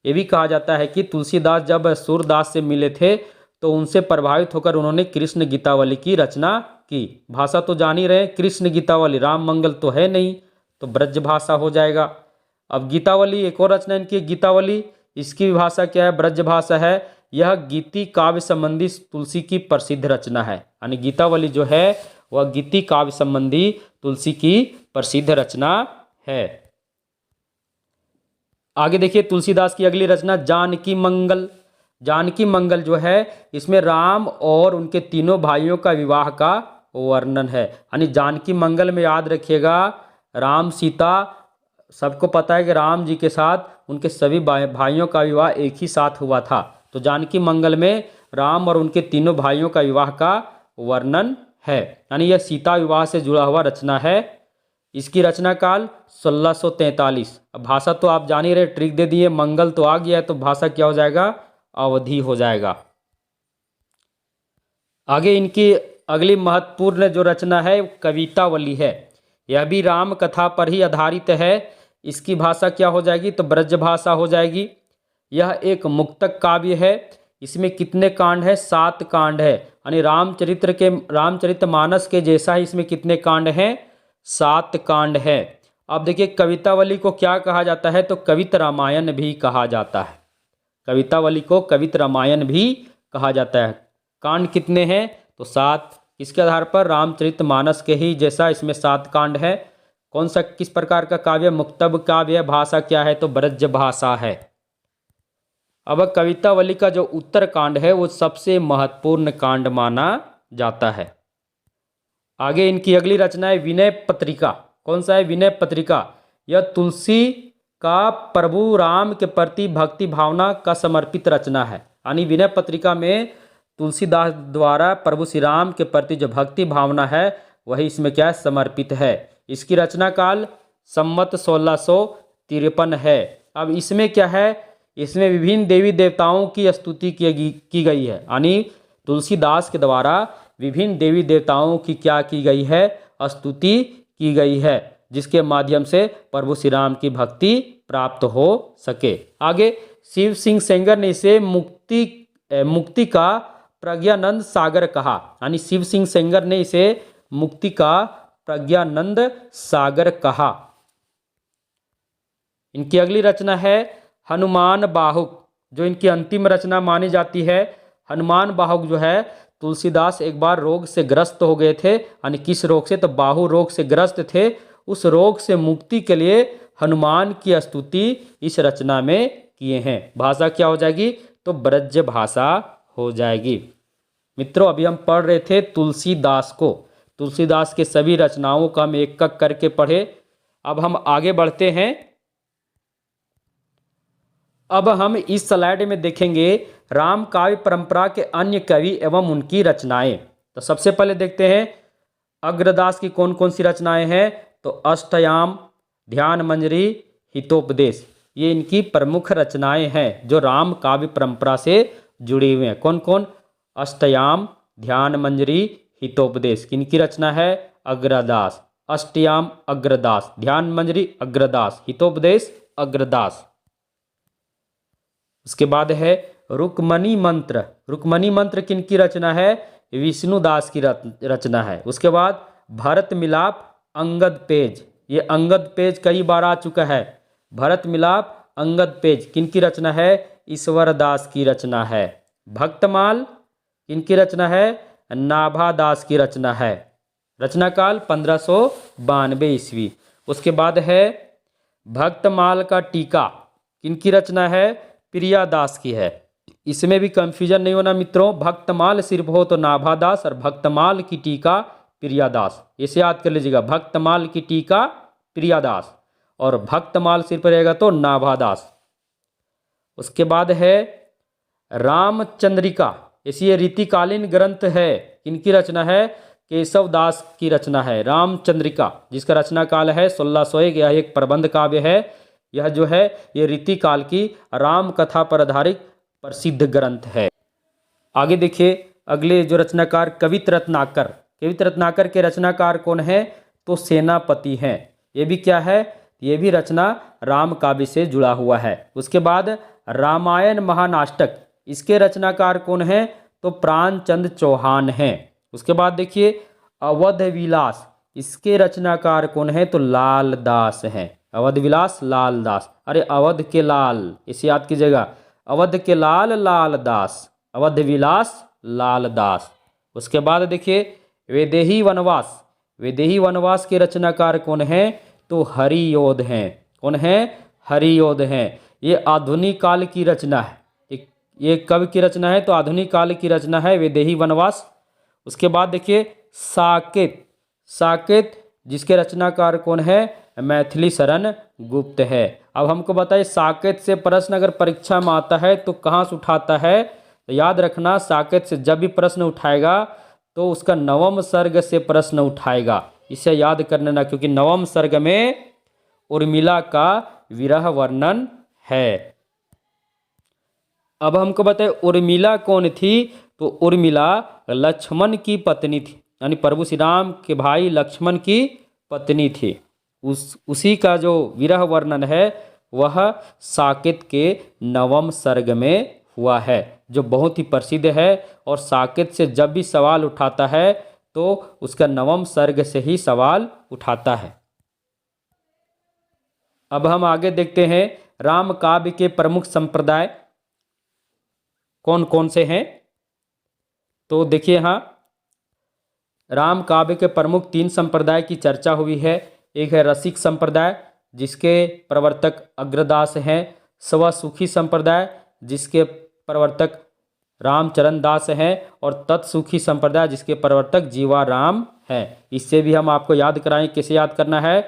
ये भी कहा जाता है कि तुलसीदास जब सूरदास से मिले थे तो उनसे प्रभावित होकर उन्होंने कृष्ण गीतावली की रचना की। भाषा तो जान ही रहे, कृष्ण गीतावली, राम मंगल तो है नहीं, तो ब्रज भाषा हो जाएगा। अब गीतावली, एक और रचना इनकी गीतावली। इसकी भाषा क्या है? ब्रज भाषा है। यह गीति काव्य संबंधी तुलसी की प्रसिद्ध रचना है। यानी गीतावली जो है वह गीति काव्य संबंधी तुलसी की प्रसिद्ध रचना है। आगे देखिए, तुलसीदास की अगली रचना जानकी मंगल। जानकी मंगल जो है, इसमें राम और उनके तीनों भाइयों का विवाह का वर्णन है। यानी जानकी मंगल में याद रखिएगा, राम सीता, सबको पता है कि राम जी के साथ उनके सभी भाइयों का विवाह एक ही साथ हुआ था। तो जानकी मंगल में राम और उनके तीनों भाइयों का विवाह का वर्णन है, यानी यह सीता विवाह से जुड़ा हुआ रचना है। इसकी रचना काल 1643। अब भाषा तो आप जान ही रहे, ट्रिक दे दिए, मंगल तो आ गया है तो भाषा क्या हो जाएगा, अवधी हो जाएगा। आगे इनकी अगली महत्वपूर्ण जो रचना है कवितावली है। यह भी राम कथा पर ही आधारित है। इसकी भाषा क्या हो जाएगी, तो ब्रज भाषा हो जाएगी। यह एक मुक्तक काव्य है। इसमें कितने कांड है, 7 कांड है, यानी रामचरितमानस के जैसा ही इसमें कितने कांड हैं, 7 कांड है। अब देखिए कवितावली को क्या कहा जाता है, तो कवित रामायण भी कहा जाता है। कवितावली को कवित रामायण भी कहा जाता है। कांड कितने हैं, तो 7। इसके आधार पर रामचरितमानस के ही जैसा इसमें 7 कांड है। कौन सा, किस प्रकार का काव्य, मुक्तब काव्य है। भाषा क्या है, तो ब्रज भाषा है। अब कवितावली का जो उत्तर कांड है वो सबसे महत्वपूर्ण कांड माना जाता है। आगे इनकी अगली रचना है विनय पत्रिका। कौन सा है, विनय पत्रिका। यह तुलसी का प्रभु राम के प्रति भक्ति भावना का समर्पित रचना है, यानी विनय पत्रिका में तुलसीदास द्वारा प्रभु श्री राम के प्रति जो भक्ति भावना है वही इसमें क्या है, समर्पित है। इसकी रचना काल संवत 1653 है। अब इसमें क्या है, इसमें विभिन्न देवी देवताओं की स्तुति की गई है, यानी तुलसीदास के द्वारा विभिन्न देवी देवताओं की क्या की गई है, स्तुति की गई है, जिसके माध्यम से प्रभु श्री राम की भक्ति प्राप्त हो सके। आगे शिव सिंह सेंगर ने इसे मुक्ति का प्रज्ञानंद सागर कहा, यानी शिव सिंह सेंगर ने इसे मुक्ति का प्रज्ञानंद सागर कहा। इनकी अगली रचना है हनुमान बाहुक, जो इनकी अंतिम रचना मानी जाती है। हनुमान बाहुक जो है, तुलसीदास एक बार रोग से ग्रस्त हो गए थे, यानी किस रोग से, तो बाहु रोग से ग्रस्त थे। उस रोग से मुक्ति के लिए हनुमान की स्तुति इस रचना में किए हैं। भाषा क्या हो जाएगी, तो ब्रज भाषा हो जाएगी। मित्रों अभी हम पढ़ रहे थे तुलसीदास को, तुलसीदास के सभी रचनाओं का हम एक एक करके पढ़े। अब हम आगे बढ़ते हैं। अब हम इस स्लाइड में देखेंगे राम काव्य परंपरा के अन्य कवि एवं उनकी रचनाएं। तो सबसे पहले देखते हैं अग्रदास की कौन कौन सी रचनाएं हैं, तो अष्टयाम, ध्यान मंजरी, हितोपदेश, ये इनकी प्रमुख रचनाएं हैं जो राम काव्य परंपरा से जुड़ी हुई हैं। कौन कौन, अष्टयाम, ध्यान मंजरी, हितोपदेश, किनकी रचना है, अग्रदास। अष्टयाम अग्रदास, ध्यान मंजरी अग्रदास, हितोपदेश अग्रदास। उसके बाद है रुक्मणी मंत्र। रुक्मणी मंत्र किनकी रचना है, विष्णुदास की रचना है। उसके बाद भरत मिलाप अंगद पेज, ये अंगद पेज कई बार आ चुका है। भरत मिलाप अंगद पेज किनकी रचना है, ईश्वरदास की रचना है। भक्तमाल किनकी रचना है, नाभादास की रचना है। रचना काल 1592 ईस्वी। उसके बाद है भक्तमाल का टीका, किनकी रचना है, प्रियादास की है। इसमें भी कंफ्यूजन नहीं होना मित्रों, भक्तमाल सिर्फ हो तो नाभादास और भक्तमाल की टीका प्रियादास, इसे याद कर लीजिएगा। भक्तमाल की टीका प्रियादास और भक्तमाल सिर्फ रहेगा तो नाभादास। उसके बाद है रामचंद्रिका, इसी रीतिकालीन ग्रंथ है, किनकी रचना है, केशव दास की रचना है। रामचंद्रिका जिसका रचना काल है 1601, यह एक प्रबंध काव्य है। यह जो है ये रीति काल की राम कथा पर आधारित प्रसिद्ध ग्रंथ है। आगे देखिए अगले जो रचनाकार कवित रत्नाकर। कवित रत्नाकर के रचनाकार कौन है, तो सेनापति हैं। ये भी क्या है, ये भी रचना राम काव्य से जुड़ा हुआ है। उसके बाद रामायण महानाष्टक, इसके रचनाकार कौन है, तो प्राणचंद चौहान हैं। उसके बाद देखिए अवध विलास, इसके रचनाकार कौन है, तो लाल दास हैं। अवध विलास लाल दास, अरे अवध के लाल, इसे याद कीजिएगा, अवध के लाल लाल दास, अवध विलास लाल दास। उसके बाद देखिए वैदेही वनवास। वैदेही वनवास के रचनाकार कौन है, तो हरियोध हैं। कौन है, हरियोध हैं। ये आधुनिक काल की रचना है। ये कब की रचना है, तो आधुनिक काल की रचना है वैदेही वनवास। उसके बाद देखिए साकेत। साकेत जिसके रचनाकार कौन है, मैथिली शरण गुप्त है। अब हमको बताइए साकेत से प्रश्न अगर परीक्षा में आता है तो कहाँ से उठाता है, तो याद रखना साकेत से जब भी प्रश्न उठाएगा तो उसका नवम सर्ग से प्रश्न उठाएगा। इसे याद कर लेना, क्योंकि नवम सर्ग में उर्मिला का विरह वर्णन है। अब हमको बताए उर्मिला कौन थी, तो उर्मिला लक्ष्मण की पत्नी थी, यानी प्रभु श्री राम के भाई लक्ष्मण की पत्नी थी। उसी का जो विरह वर्णन है वह साकेत के नवम सर्ग में हुआ है, जो बहुत ही प्रसिद्ध है। और साकेत से जब भी सवाल उठाता है तो उसका नवम सर्ग से ही सवाल उठाता है। अब हम आगे देखते हैं राम काव्य के प्रमुख संप्रदाय कौन कौन से हैं। तो देखिए यहाँ राम काव्य के प्रमुख 3 संप्रदाय की चर्चा हुई है। एक है रसिक संप्रदाय, जिसके प्रवर्तक अग्रदास हैं। स्वसुखी संप्रदाय, जिसके प्रवर्तक रामचरण दास हैं। और तत्सुखी संप्रदाय, जिसके प्रवर्तक जीवाराम हैं। इससे भी हम आपको याद कराएं, कैसे याद करना है।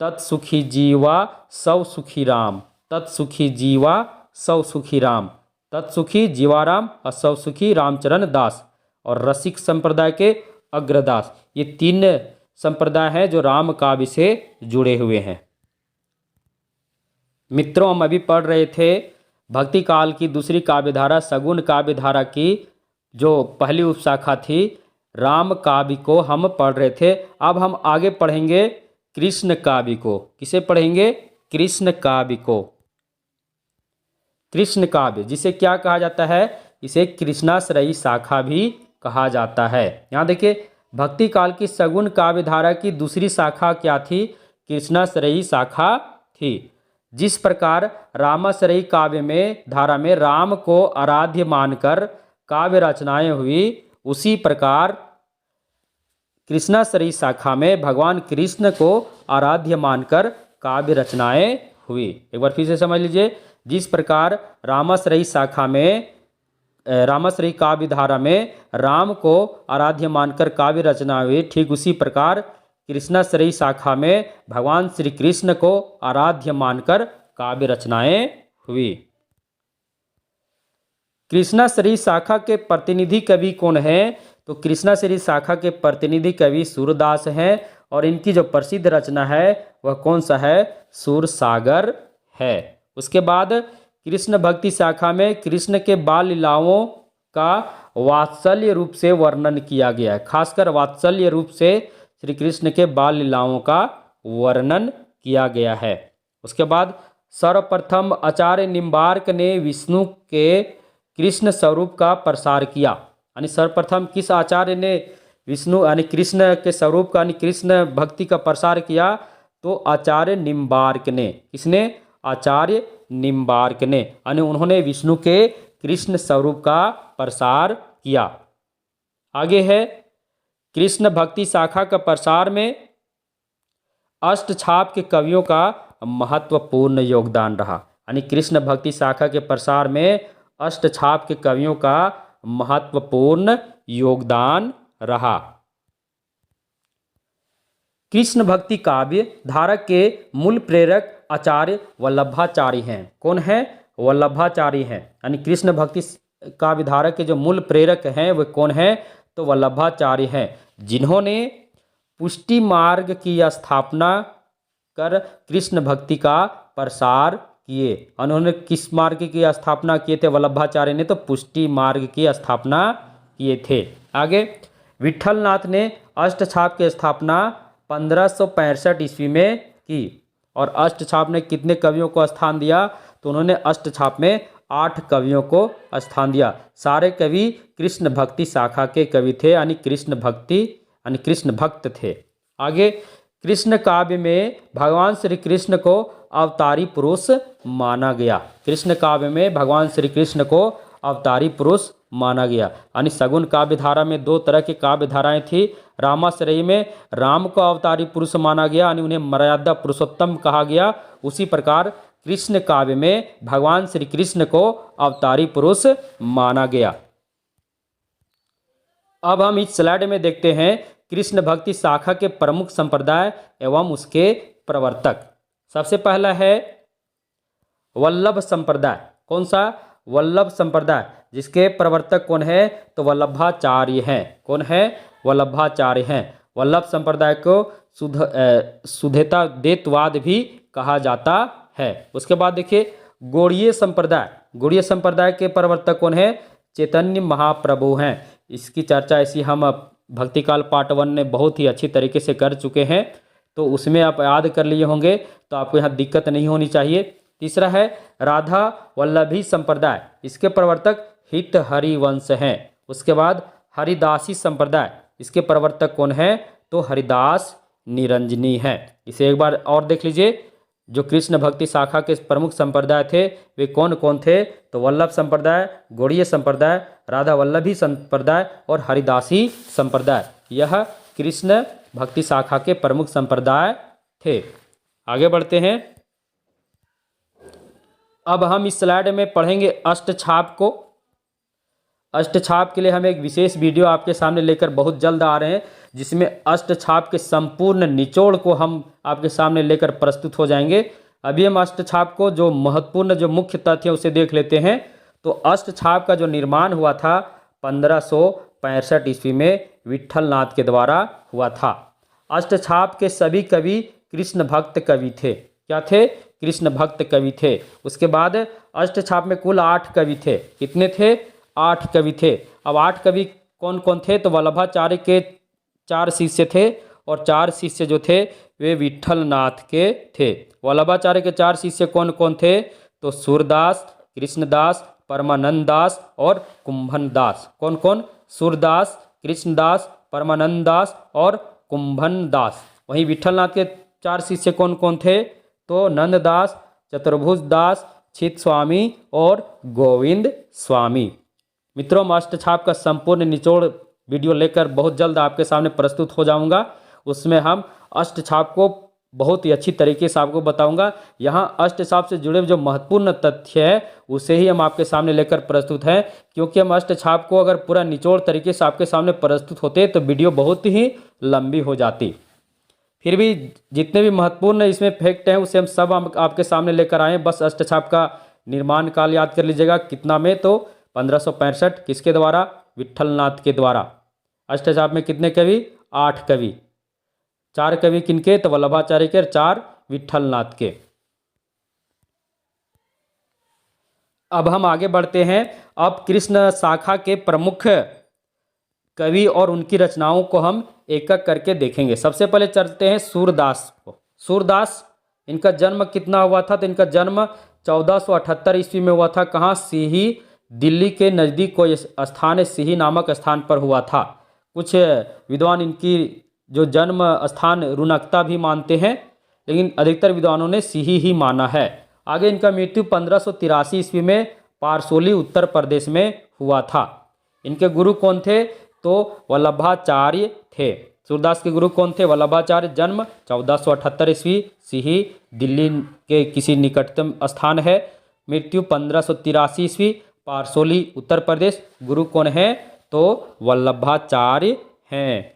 तत्सुखी जीवा सौ सुखी राम, तत्सुखी जीवा सौ सुखी राम, तत्सुखी जीवाराम और सौ सुखी रामचरण दास। और रसिक संप्रदाय के अग्रदास। ये 3 संप्रदाय हैं जो राम काव्य से जुड़े हुए हैं। मित्रों, हम अभी पढ़ रहे थे भक्ति काल की दूसरी काव्यधारा सगुन काव्यधारा की जो पहली उपशाखा थी राम काव्य को हम पढ़ रहे थे। अब हम आगे पढ़ेंगे कृष्ण काव्य को। किसे पढ़ेंगे? कृष्ण काव्य को। कृष्ण काव्य जिसे क्या कहा जाता है? इसे कृष्णाश्रयी शाखा भी कहा जाता है। यहाँ देखिए भक्ति काल की सगुन काव्यधारा की दूसरी शाखा क्या थी? कृष्णाश्रयी शाखा थी। जिस प्रकार रामाश्रयी काव्य में धारा में राम को आराध्य मानकर काव्य रचनाएं हुई, उसी प्रकार कृष्णाश्रयी शाखा में भगवान कृष्ण को आराध्य मानकर काव्य रचनाएं हुई। एक बार फिर से समझ लीजिए, जिस प्रकार रामाश्रयी शाखा में रामाश्रयी काव्य धारा में राम को आराध्य मानकर काव्य रचना हुई, ठीक उसी प्रकार कृष्णाश्रयी शाखा में भगवान श्री कृष्ण को आराध्य मानकर काव्य रचनाएं हुई। कृष्णाश्रयी शाखा के प्रतिनिधि कवि कौन हैं? तो कृष्णाश्रयी शाखा के प्रतिनिधि कवि सूरदास हैं। और इनकी जो प्रसिद्ध रचना है वह कौन सा है? सूरसागर है। उसके बाद कृष्ण भक्ति शाखा में कृष्ण के बाल लीलाओं का वात्सल्य रूप से वर्णन किया गया है। खासकर वात्सल्य रूप से श्री कृष्ण के बाल लीलाओं का वर्णन किया गया है। उसके बाद सर्वप्रथम आचार्य निम्बार्क ने विष्णु के कृष्ण स्वरूप का प्रसार किया। यानी सर्वप्रथम किस आचार्य ने विष्णु यानी कृष्ण के स्वरूप का यानी कृष्ण भक्ति का प्रसार किया? तो आचार्य निम्बार्क ने। किसने? आचार्य निम्बार्क ने। यानी उन्होंने विष्णु के कृष्ण स्वरूप का प्रसार किया। आगे है कृष्ण भक्ति शाखा का प्रसार में अष्टछाप के कवियों का महत्वपूर्ण योगदान रहा। यानी कृष्ण भक्ति शाखा के प्रसार में अष्टछाप के कवियों का महत्वपूर्ण योगदान रहा। कृष्ण भक्ति काव्य धारा के मूल प्रेरक आचार्य वल्लभाचार्य हैं। कौन है? वल्लभाचार्य हैं। यानी कृष्ण भक्ति काव्य धारा के जो मूल प्रेरक हैं वे कौन हैं? तो वल्लभाचार्य हैं, जिन्होंने पुष्टि मार्ग की स्थापना कर कृष्ण भक्ति का प्रसार किए। उन्होंने किस मार्ग की स्थापना किए थे? वल्लभाचार्य ने तो पुष्टि मार्ग की स्थापना किए थे। आगे विठलनाथ ने अष्टछाप की स्थापना 1565 ईस्वी में की। और अष्टछाप ने कितने कवियों को स्थान दिया? तो उन्होंने अष्टछाप में 8 कवियों को स्थान दिया। सारे कवि कृष्ण भक्ति शाखा के कवि थे, यानी कृष्ण भक्ति यानी कृष्ण भक्त थे। आगे कृष्ण काव्य में भगवान श्री कृष्ण को अवतारी पुरुष माना गया। कृष्ण काव्य में भगवान श्री कृष्ण को अवतारी पुरुष माना गया। यानी सगुन काव्य धारा में 2 तरह की काव्य धाराएं थी। रामाश्रयी में राम को अवतारी पुरुष माना गया, यानी उन्हें मर्यादा पुरुषोत्तम कहा गया। उसी प्रकार कृष्ण काव्य में भगवान श्री कृष्ण को अवतारी पुरुष माना गया। अब हम इस स्लाइड में देखते हैं कृष्ण भक्ति शाखा के प्रमुख संप्रदाय एवं उसके प्रवर्तक। सबसे पहला है वल्लभ संप्रदाय। कौन सा? वल्लभ संप्रदाय, जिसके प्रवर्तक कौन है? तो वल्लभाचार्य हैं। कौन है? वल्लभाचार्य हैं। वल्लभ संप्रदाय को शुद्धताद्वैतवाद भी कहा जाता है। उसके बाद देखिए गौड़ीय संप्रदाय। गौड़ीय संप्रदाय के प्रवर्तक कौन है? चैतन्य महाप्रभु हैं। इसकी चर्चा ऐसी हम भक्तिकाल पार्ट 1 में बहुत ही अच्छी तरीके से कर चुके हैं, तो उसमें आप याद कर लिए होंगे, तो आपको यहाँ दिक्कत नहीं होनी चाहिए। तीसरा है राधा वल्लभी संप्रदाय। इसके प्रवर्तक हित हरिवंश हैं। उसके बाद हरिदासी संप्रदाय। इसके प्रवर्तक कौन है? तो हरिदास निरंजनी हैं। इसे एक बार और देख लीजिए। जो कृष्ण भक्ति शाखा के प्रमुख संप्रदाय थे वे कौन कौन थे? तो वल्लभ संप्रदाय, गौड़ीय संप्रदाय, राधा वल्लभी संप्रदाय और हरिदासी संप्रदाय। यह कृष्ण भक्ति शाखा के प्रमुख संप्रदाय थे। आगे बढ़ते हैं। अब हम इस स्लाइड में पढ़ेंगे अष्टछाप को। अष्टछाप के लिए हम एक विशेष वीडियो आपके सामने लेकर बहुत जल्द आ रहे हैं, जिसमें अष्टछाप के संपूर्ण निचोड़ को हम आपके सामने लेकर प्रस्तुत हो जाएंगे। अभी हम अष्टछाप को जो महत्वपूर्ण जो मुख्य तथ्य है उसे देख लेते हैं। तो अष्टछाप का जो निर्माण हुआ था 1565 ईस्वी में विट्ठल नाथ के द्वारा हुआ था। अष्टछाप के सभी कवि कृष्ण भक्त कवि थे। क्या थे? कृष्ण भक्त कवि थे। उसके बाद अष्टछाप में कुल 8 कवि थे। कितने थे? 8 कवि थे। अब 8 कवि कौन कौन थे? तो वल्लभाचार्य के 4 शिष्य थे और 4 शिष्य जो थे वे विट्ठल नाथ के थे। वल्लभाचार्य के 4 शिष्य कौन कौन थे? तो सूरदास, कृष्णदास, परमानंद दास और कुंभन दास। कौन कौन? सूरदास, कृष्णदास, परमानंद दास और कुंभन दास। वहीं विट्ठल नाथ के 4 शिष्य कौन कौन थे? तो नंददास, चतुर्भुज दास, चित स्वामी और गोविंद स्वामी। मित्रों, मैं अष्टछाप का संपूर्ण निचोड़ वीडियो लेकर बहुत जल्द आपके सामने प्रस्तुत हो जाऊंगा। उसमें हम अष्टछाप को बहुत ही अच्छी तरीके से आपको बताऊंगा। यहाँ अष्टछाप से जुड़े जो महत्वपूर्ण तथ्य है उसे ही हम आपके सामने लेकर प्रस्तुत हैं, क्योंकि हम अष्टछाप को अगर पूरा निचोड़ तरीके से आपके सामने प्रस्तुत होते तो वीडियो बहुत ही लंबी हो जाती। फिर भी जितने भी महत्वपूर्ण इसमें फैक्ट हैं उसे हम सब आपके सामने लेकर आए। बस अष्टछाप का निर्माण काल याद कर लीजिएगा कितना में? तो 1565। किसके द्वारा? विट्ठल नाथ के द्वारा। अष्टछाप में कितने कवि? 8 कवि। 4 कवि किनके? तो वल्लभाचार्य के, 4 विट्ठल नाथ के। अब हम आगे बढ़ते हैं। अब कृष्ण शाखा के प्रमुख कवि और उनकी रचनाओं को हम एक एक करके देखेंगे। सबसे पहले चलते हैं सूरदास को। सूरदास, इनका जन्म कितना हुआ था? तो इनका जन्म 1478 ईस्वी में हुआ था। कहाँ? सीही, दिल्ली के नज़दीक कोई स्थान है, सीही नामक स्थान पर हुआ था। कुछ विद्वान इनकी जो जन्म स्थान रुनकता भी मानते हैं, लेकिन अधिकतर विद्वानों ने सीही ही माना है। आगे इनका मृत्यु 1583 ईस्वी में पारसोली उत्तर प्रदेश में हुआ था। इनके गुरु कौन थे? तो वल्लभाचार्य थे। सूरदास के गुरु कौन थे? वल्लभाचार्य। जन्म 1478 ईस्वी, सीही दिल्ली के किसी निकटतम स्थान है। मृत्यु 1583 ईस्वी, पारसोली उत्तर प्रदेश। गुरु कौन है? तो वल्लभाचार्य हैं।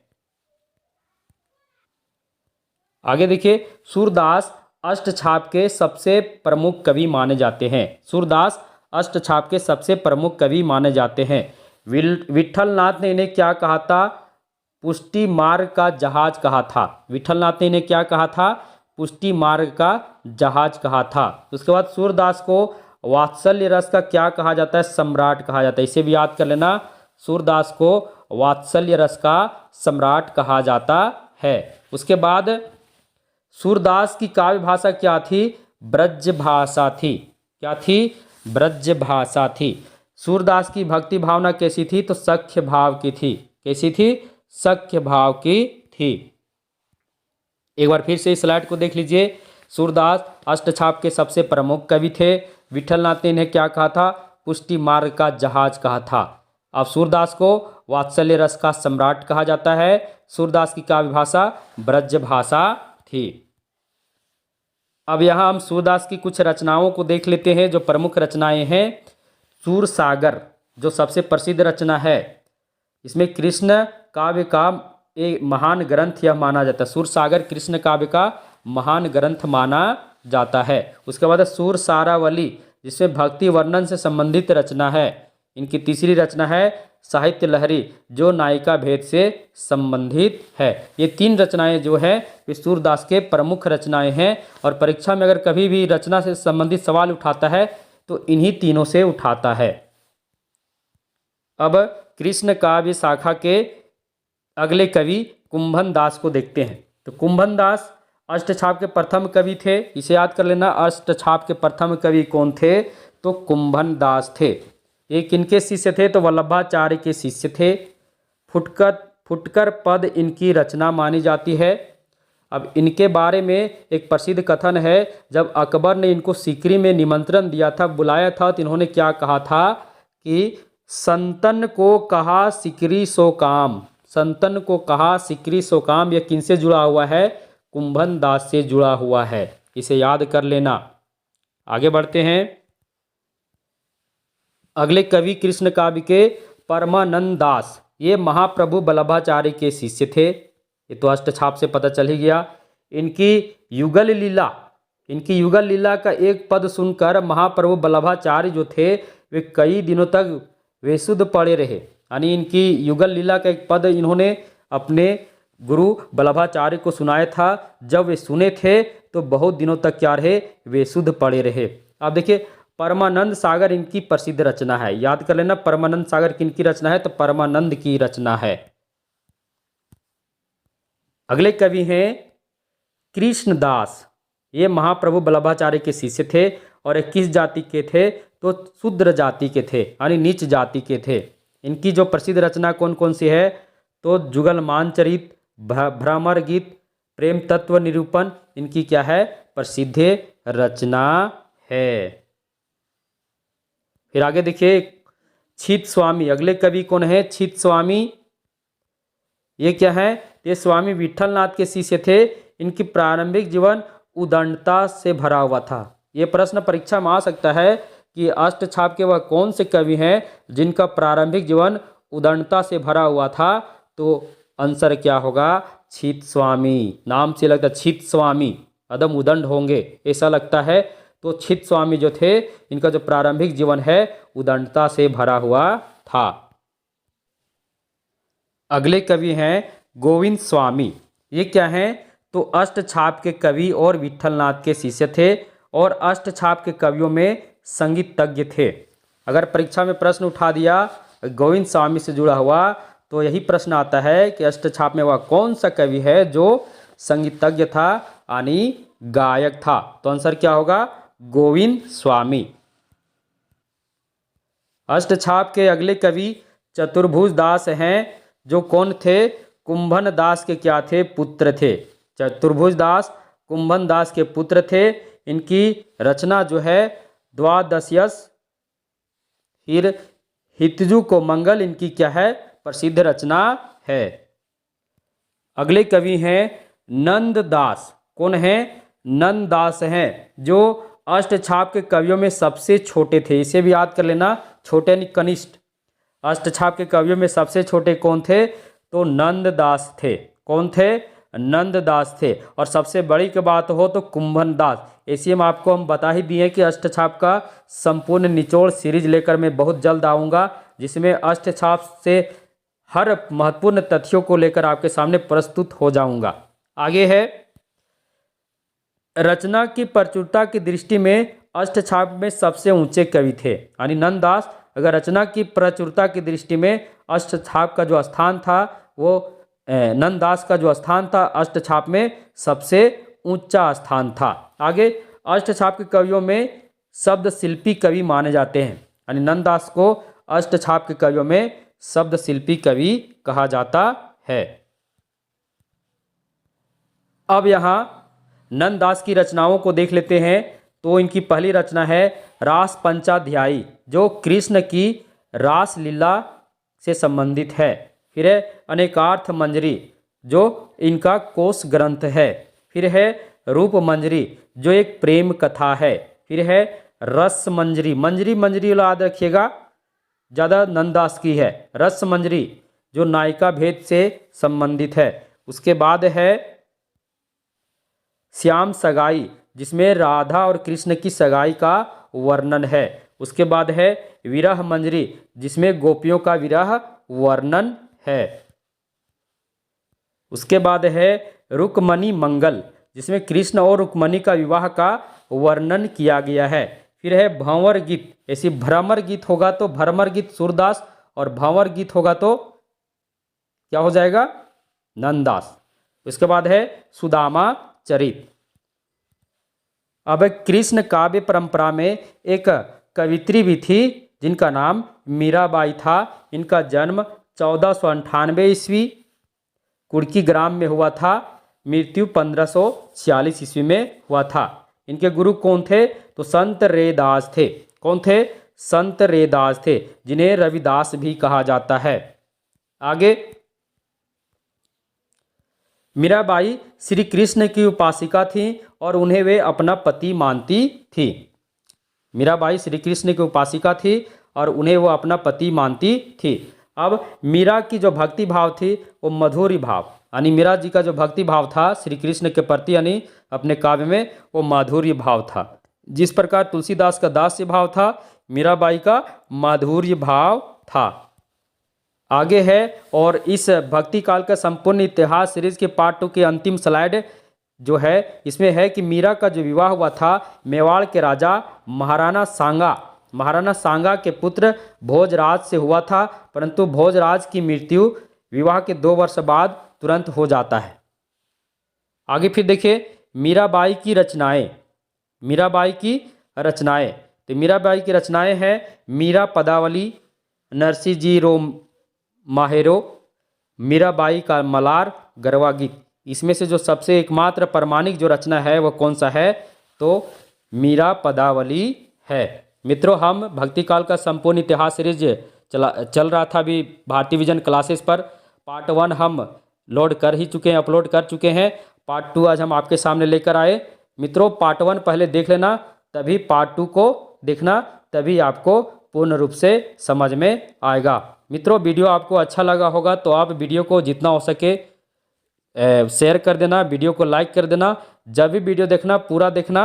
आगे देखिए, सूरदास अष्टछाप के सबसे प्रमुख कवि माने जाते हैं। सूरदास अष्टछाप के सबसे प्रमुख कवि माने जाते हैं। विट्ठल नाथ ने इन्हें क्या कहा था? पुष्टि मार्ग का जहाज कहा था। विट्ठल नाथ ने इन्हें क्या कहा था? पुष्टि मार्ग का जहाज कहा था। उसके बाद सूरदास को वात्सल्य रस का क्या कहा जाता है? सम्राट कहा जाता है। इसे भी याद कर लेना। सूरदास को वात्सल्य रस का सम्राट कहा जाता है। उसके बाद सूरदास की काव्य भाषा क्या थी? ब्रज भाषा थी। क्या थी? ब्रज भाषा थी। सूरदास की भक्ति भावना कैसी थी? तो सख्य भाव की थी। कैसी थी? सख्य भाव की थी। एक बार फिर से इस स्लाइड को देख लीजिए। सूरदास अष्टछाप के सबसे प्रमुख कवि थे। विट्ठल नाथ ने इन्हें क्या कहा था? पुष्टि मार्ग का जहाज कहा था। अब सूरदास को वात्सल्य रस का सम्राट कहा जाता है। सूरदास की काव्य भाषा ब्रज भाषा थी। अब यहाँ हम सूरदास की कुछ रचनाओं को देख लेते हैं जो प्रमुख रचनाएं हैं। सूरसागर जो सबसे प्रसिद्ध रचना है, इसमें कृष्ण काव्य का एक महान ग्रंथ यह माना जाता है। सूरसागर कृष्ण काव्य का महान ग्रंथ माना जाता है। उसके बाद सूरसारावली जिसमें भक्ति वर्णन से संबंधित रचना है। इनकी तीसरी रचना है साहित्य लहरी, जो नायिका भेद से संबंधित है। ये 3 रचनाएं जो हैं वे सूरदास के प्रमुख रचनाएं हैं और परीक्षा में अगर कभी भी रचना से संबंधित सवाल उठाता है तो इन्हीं तीनों से उठाता है। अब कृष्ण काव्य शाखा के अगले कवि कुंभन दास को देखते हैं। तो कुंभन दास अष्टछाप के प्रथम कवि थे, इसे याद कर लेना। अष्टछाप के प्रथम कवि कौन थे? तो कुंभन दास थे। ये किनके शिष्य थे? तो वल्लभाचार्य के शिष्य थे। फुटकर पद इनकी रचना मानी जाती है। अब इनके बारे में एक प्रसिद्ध कथन है, जब अकबर ने इनको सीकरी में निमंत्रण दिया था, बुलाया था, तो इन्होंने क्या कहा था कि संतन को कहा सिकरी सो काम, संतन को कहा सिकरी सो काम। यह किनसे जुड़ा हुआ है? कुंभन दास से जुड़ा हुआ है, इसे याद कर लेना। आगे बढ़ते हैं। अगले कवि कृष्ण काव्य के परमानंद दास, ये महाप्रभु वल्लभाचार्य के शिष्य थे। ये तो अष्टछाप से पता चल ही गया। इनकी युगल लीला का एक पद सुनकर महाप्रभु वल्लभाचार्य जो थे वे कई दिनों तक बेसुध पड़े रहे। यानी इनकी युगल लीला का एक पद इन्होंने अपने गुरु वल्लभाचार्य को सुनाया था। जब वे सुने थे तो बहुत दिनों तक क्या रहे? बेसुध पड़े रहे। अब देखिए, परमानंद सागर इनकी प्रसिद्ध रचना है, याद कर लेना। परमानंद सागर किनकी रचना है? तो परमानंद की रचना है। अगले कवि हैं कृष्णदास, ये महाप्रभु वल्लभाचार्य के शिष्य थे और ये किस जाति के थे? तो शूद्र जाति के थे, यानी नीच जाति के थे। इनकी जो प्रसिद्ध रचना कौन कौन सी है? तो जुगलमान चरित, भ्रमर गीत, प्रेम तत्व निरूपण इनकी क्या है? प्रसिद्ध रचना है। फिर आगे देखिए, छित स्वामी, अगले कवि कौन है? छित स्वामी, ये क्या है? ये स्वामी विठलनाथ के शिष्य थे। इनकी प्रारंभिक जीवन उदंडता से भरा हुआ था। ये प्रश्न परीक्षा में आ सकता है कि अष्टछाप के वह कौन से कवि हैं जिनका प्रारंभिक जीवन उदंडता से भरा हुआ था? तो आंसर क्या होगा? छित स्वामी। नाम से लगता है छित स्वामी अदम उदंड होंगे, ऐसा लगता है। तो छित स्वामी जो थे, इनका जो प्रारंभिक जीवन है उदंडता से भरा हुआ था। अगले कवि हैं गोविंद स्वामी। ये क्या हैं? तो अष्टछाप के कवि और विठलनाथ के शिष्य थे और अष्टछाप के कवियों में संगीतज्ञ थे। अगर परीक्षा में प्रश्न उठा दिया गोविंद स्वामी से जुड़ा हुआ तो यही प्रश्न आता है कि अष्टछाप में वह कौन सा कवि है जो संगीतज्ञ था, यानी गायक था? तो आंसर क्या होगा? गोविंद स्वामी। अष्टछाप के अगले कवि चतुर्भुज दास हैं, जो कौन थे? कुंभन दास के क्या थे? पुत्र थे। चतुर्भुज दास कुंभन दास के पुत्र थे। इनकी रचना जो है द्वादशयस, फिर हितजू को मंगल, इनकी क्या है? प्रसिद्ध रचना है। अगले कवि हैं नंददास। कौन है? नंददास हैं, जो अष्टछाप के कवियों में सबसे छोटे थे। इसे भी याद कर लेना, छोटे यानी कनिष्ठ। अष्टछाप के कवियों में सबसे छोटे कौन थे? तो नंददास थे। कौन थे? नंददास थे। और सबसे बड़ी की बात हो तो कुंभन दास। ऐसे में आपको हम बता ही दिए कि अष्टछाप का संपूर्ण निचोड़ सीरीज लेकर मैं बहुत जल्द आऊँगा, जिसमें अष्टछाप से हर महत्वपूर्ण तथ्यों को लेकर आपके सामने प्रस्तुत हो जाऊँगा। आगे है, रचना की प्रचुरता की दृष्टि में अष्टछाप में सबसे ऊंचे कवि थे, यानी नंददास। अगर रचना की प्रचुरता की दृष्टि में अष्टछाप का जो स्थान था, वो नंददास का जो स्थान था अष्टछाप में सबसे ऊंचा स्थान था। आगे, अष्टछाप के कवियों में शब्द शिल्पी कवि माने जाते हैं, यानी नंददास को अष्टछाप के कवियों में शब्द शिल्पी कवि कहा जाता है। अब यहाँ नंददास की रचनाओं को देख लेते हैं। तो इनकी पहली रचना है रास पंचाध्यायी, जो कृष्ण की रास लीला से संबंधित है। फिर है अनेकार्थ मंजरी, जो इनका कोश ग्रंथ है। फिर है रूप मंजरी, जो एक प्रेम कथा है। फिर है रस मंजरी, मंजरी याद रखिएगा, ज़्यादा नंददास की है। रस मंजरी जो नायिका भेद से संबंधित है। उसके बाद है श्याम सगाई, जिसमें राधा और कृष्ण की सगाई का वर्णन है। उसके बाद है विरह मंजरी, जिसमें गोपियों का विरह वर्णन है। उसके बाद है रुक्मणी मंगल, जिसमें कृष्ण और रुक्मणी का विवाह का वर्णन किया गया है। फिर है भंवर गीत, ऐसी भ्रमर गीत होगा तो भ्रमर गीत सूरदास, और भंवर गीत होगा तो क्या हो जाएगा, नंददास। उसके बाद है सुदामा चरित। अब कृष्ण काव्य परंपरा में एक कवित्री भी थी जिनका नाम मीराबाई था। इनका जन्म 1498 ईस्वी कुर्की ग्राम में हुआ था, मृत्यु 1546 ईस्वी में हुआ था। इनके गुरु कौन थे, तो संत रैदास थे। कौन थे, संत रैदास थे, जिन्हें रविदास भी कहा जाता है। आगे, मीराबाई श्री कृष्ण की उपासिका थी और उन्हें वे अपना पति मानती थी। मीराबाई श्री कृष्ण की उपासिका थी और उन्हें वो अपना पति मानती थी। अब मीरा की जो भक्ति भाव थी वो मधुरी भाव, यानी मीरा जी का जो भक्ति भाव था श्री कृष्ण के प्रति, यानी अपने काव्य में, वो माधुर्य भाव था। जिस प्रकार तुलसीदास का दास्य भाव था, मीराबाई का माधुर्य भाव था। आगे है, और इस भक्ति काल का संपूर्ण इतिहास सीरीज के पार्ट 2 की अंतिम स्लाइड जो है, इसमें है कि मीरा का जो विवाह हुआ था मेवाड़ के राजा महाराणा सांगा के पुत्र भोजराज से हुआ था, परंतु भोजराज की मृत्यु विवाह के 2 वर्ष बाद तुरंत हो जाता है। आगे फिर देखिए मीराबाई की रचनाएं। तो मीराबाई की रचनाएं हैं मीरा पदावली, नरसिंह जी रो माहेरो, मीराबाई का मलार, गरवा गीत। इसमें से जो सबसे एकमात्र प्रमाणिक जो रचना है वो कौन सा है, तो मीरा पदावली है। मित्रों, हम भक्ति काल का संपूर्ण इतिहास सीरीज चल रहा था अभी भारतीय विजन क्लासेस पर। पार्ट 1 हम लोड कर ही चुके हैं, अपलोड कर चुके हैं। पार्ट 2 आज हम आपके सामने लेकर आए। मित्रों, पार्ट 1 पहले देख लेना, तभी पार्ट 2 को देखना, तभी आपको पूर्ण रूप से समझ में आएगा। मित्रों, वीडियो आपको अच्छा लगा होगा तो आप वीडियो को जितना हो सके शेयर कर देना, वीडियो को लाइक कर देना। जब भी वीडियो देखना पूरा देखना।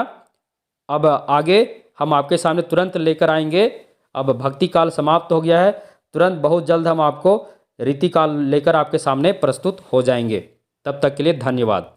अब आगे हम आपके सामने तुरंत लेकर आएंगे। अब भक्ति काल समाप्त हो गया है, तुरंत बहुत जल्द हम आपको रीति काल लेकर आपके सामने प्रस्तुत हो जाएंगे। तब तक के लिए धन्यवाद।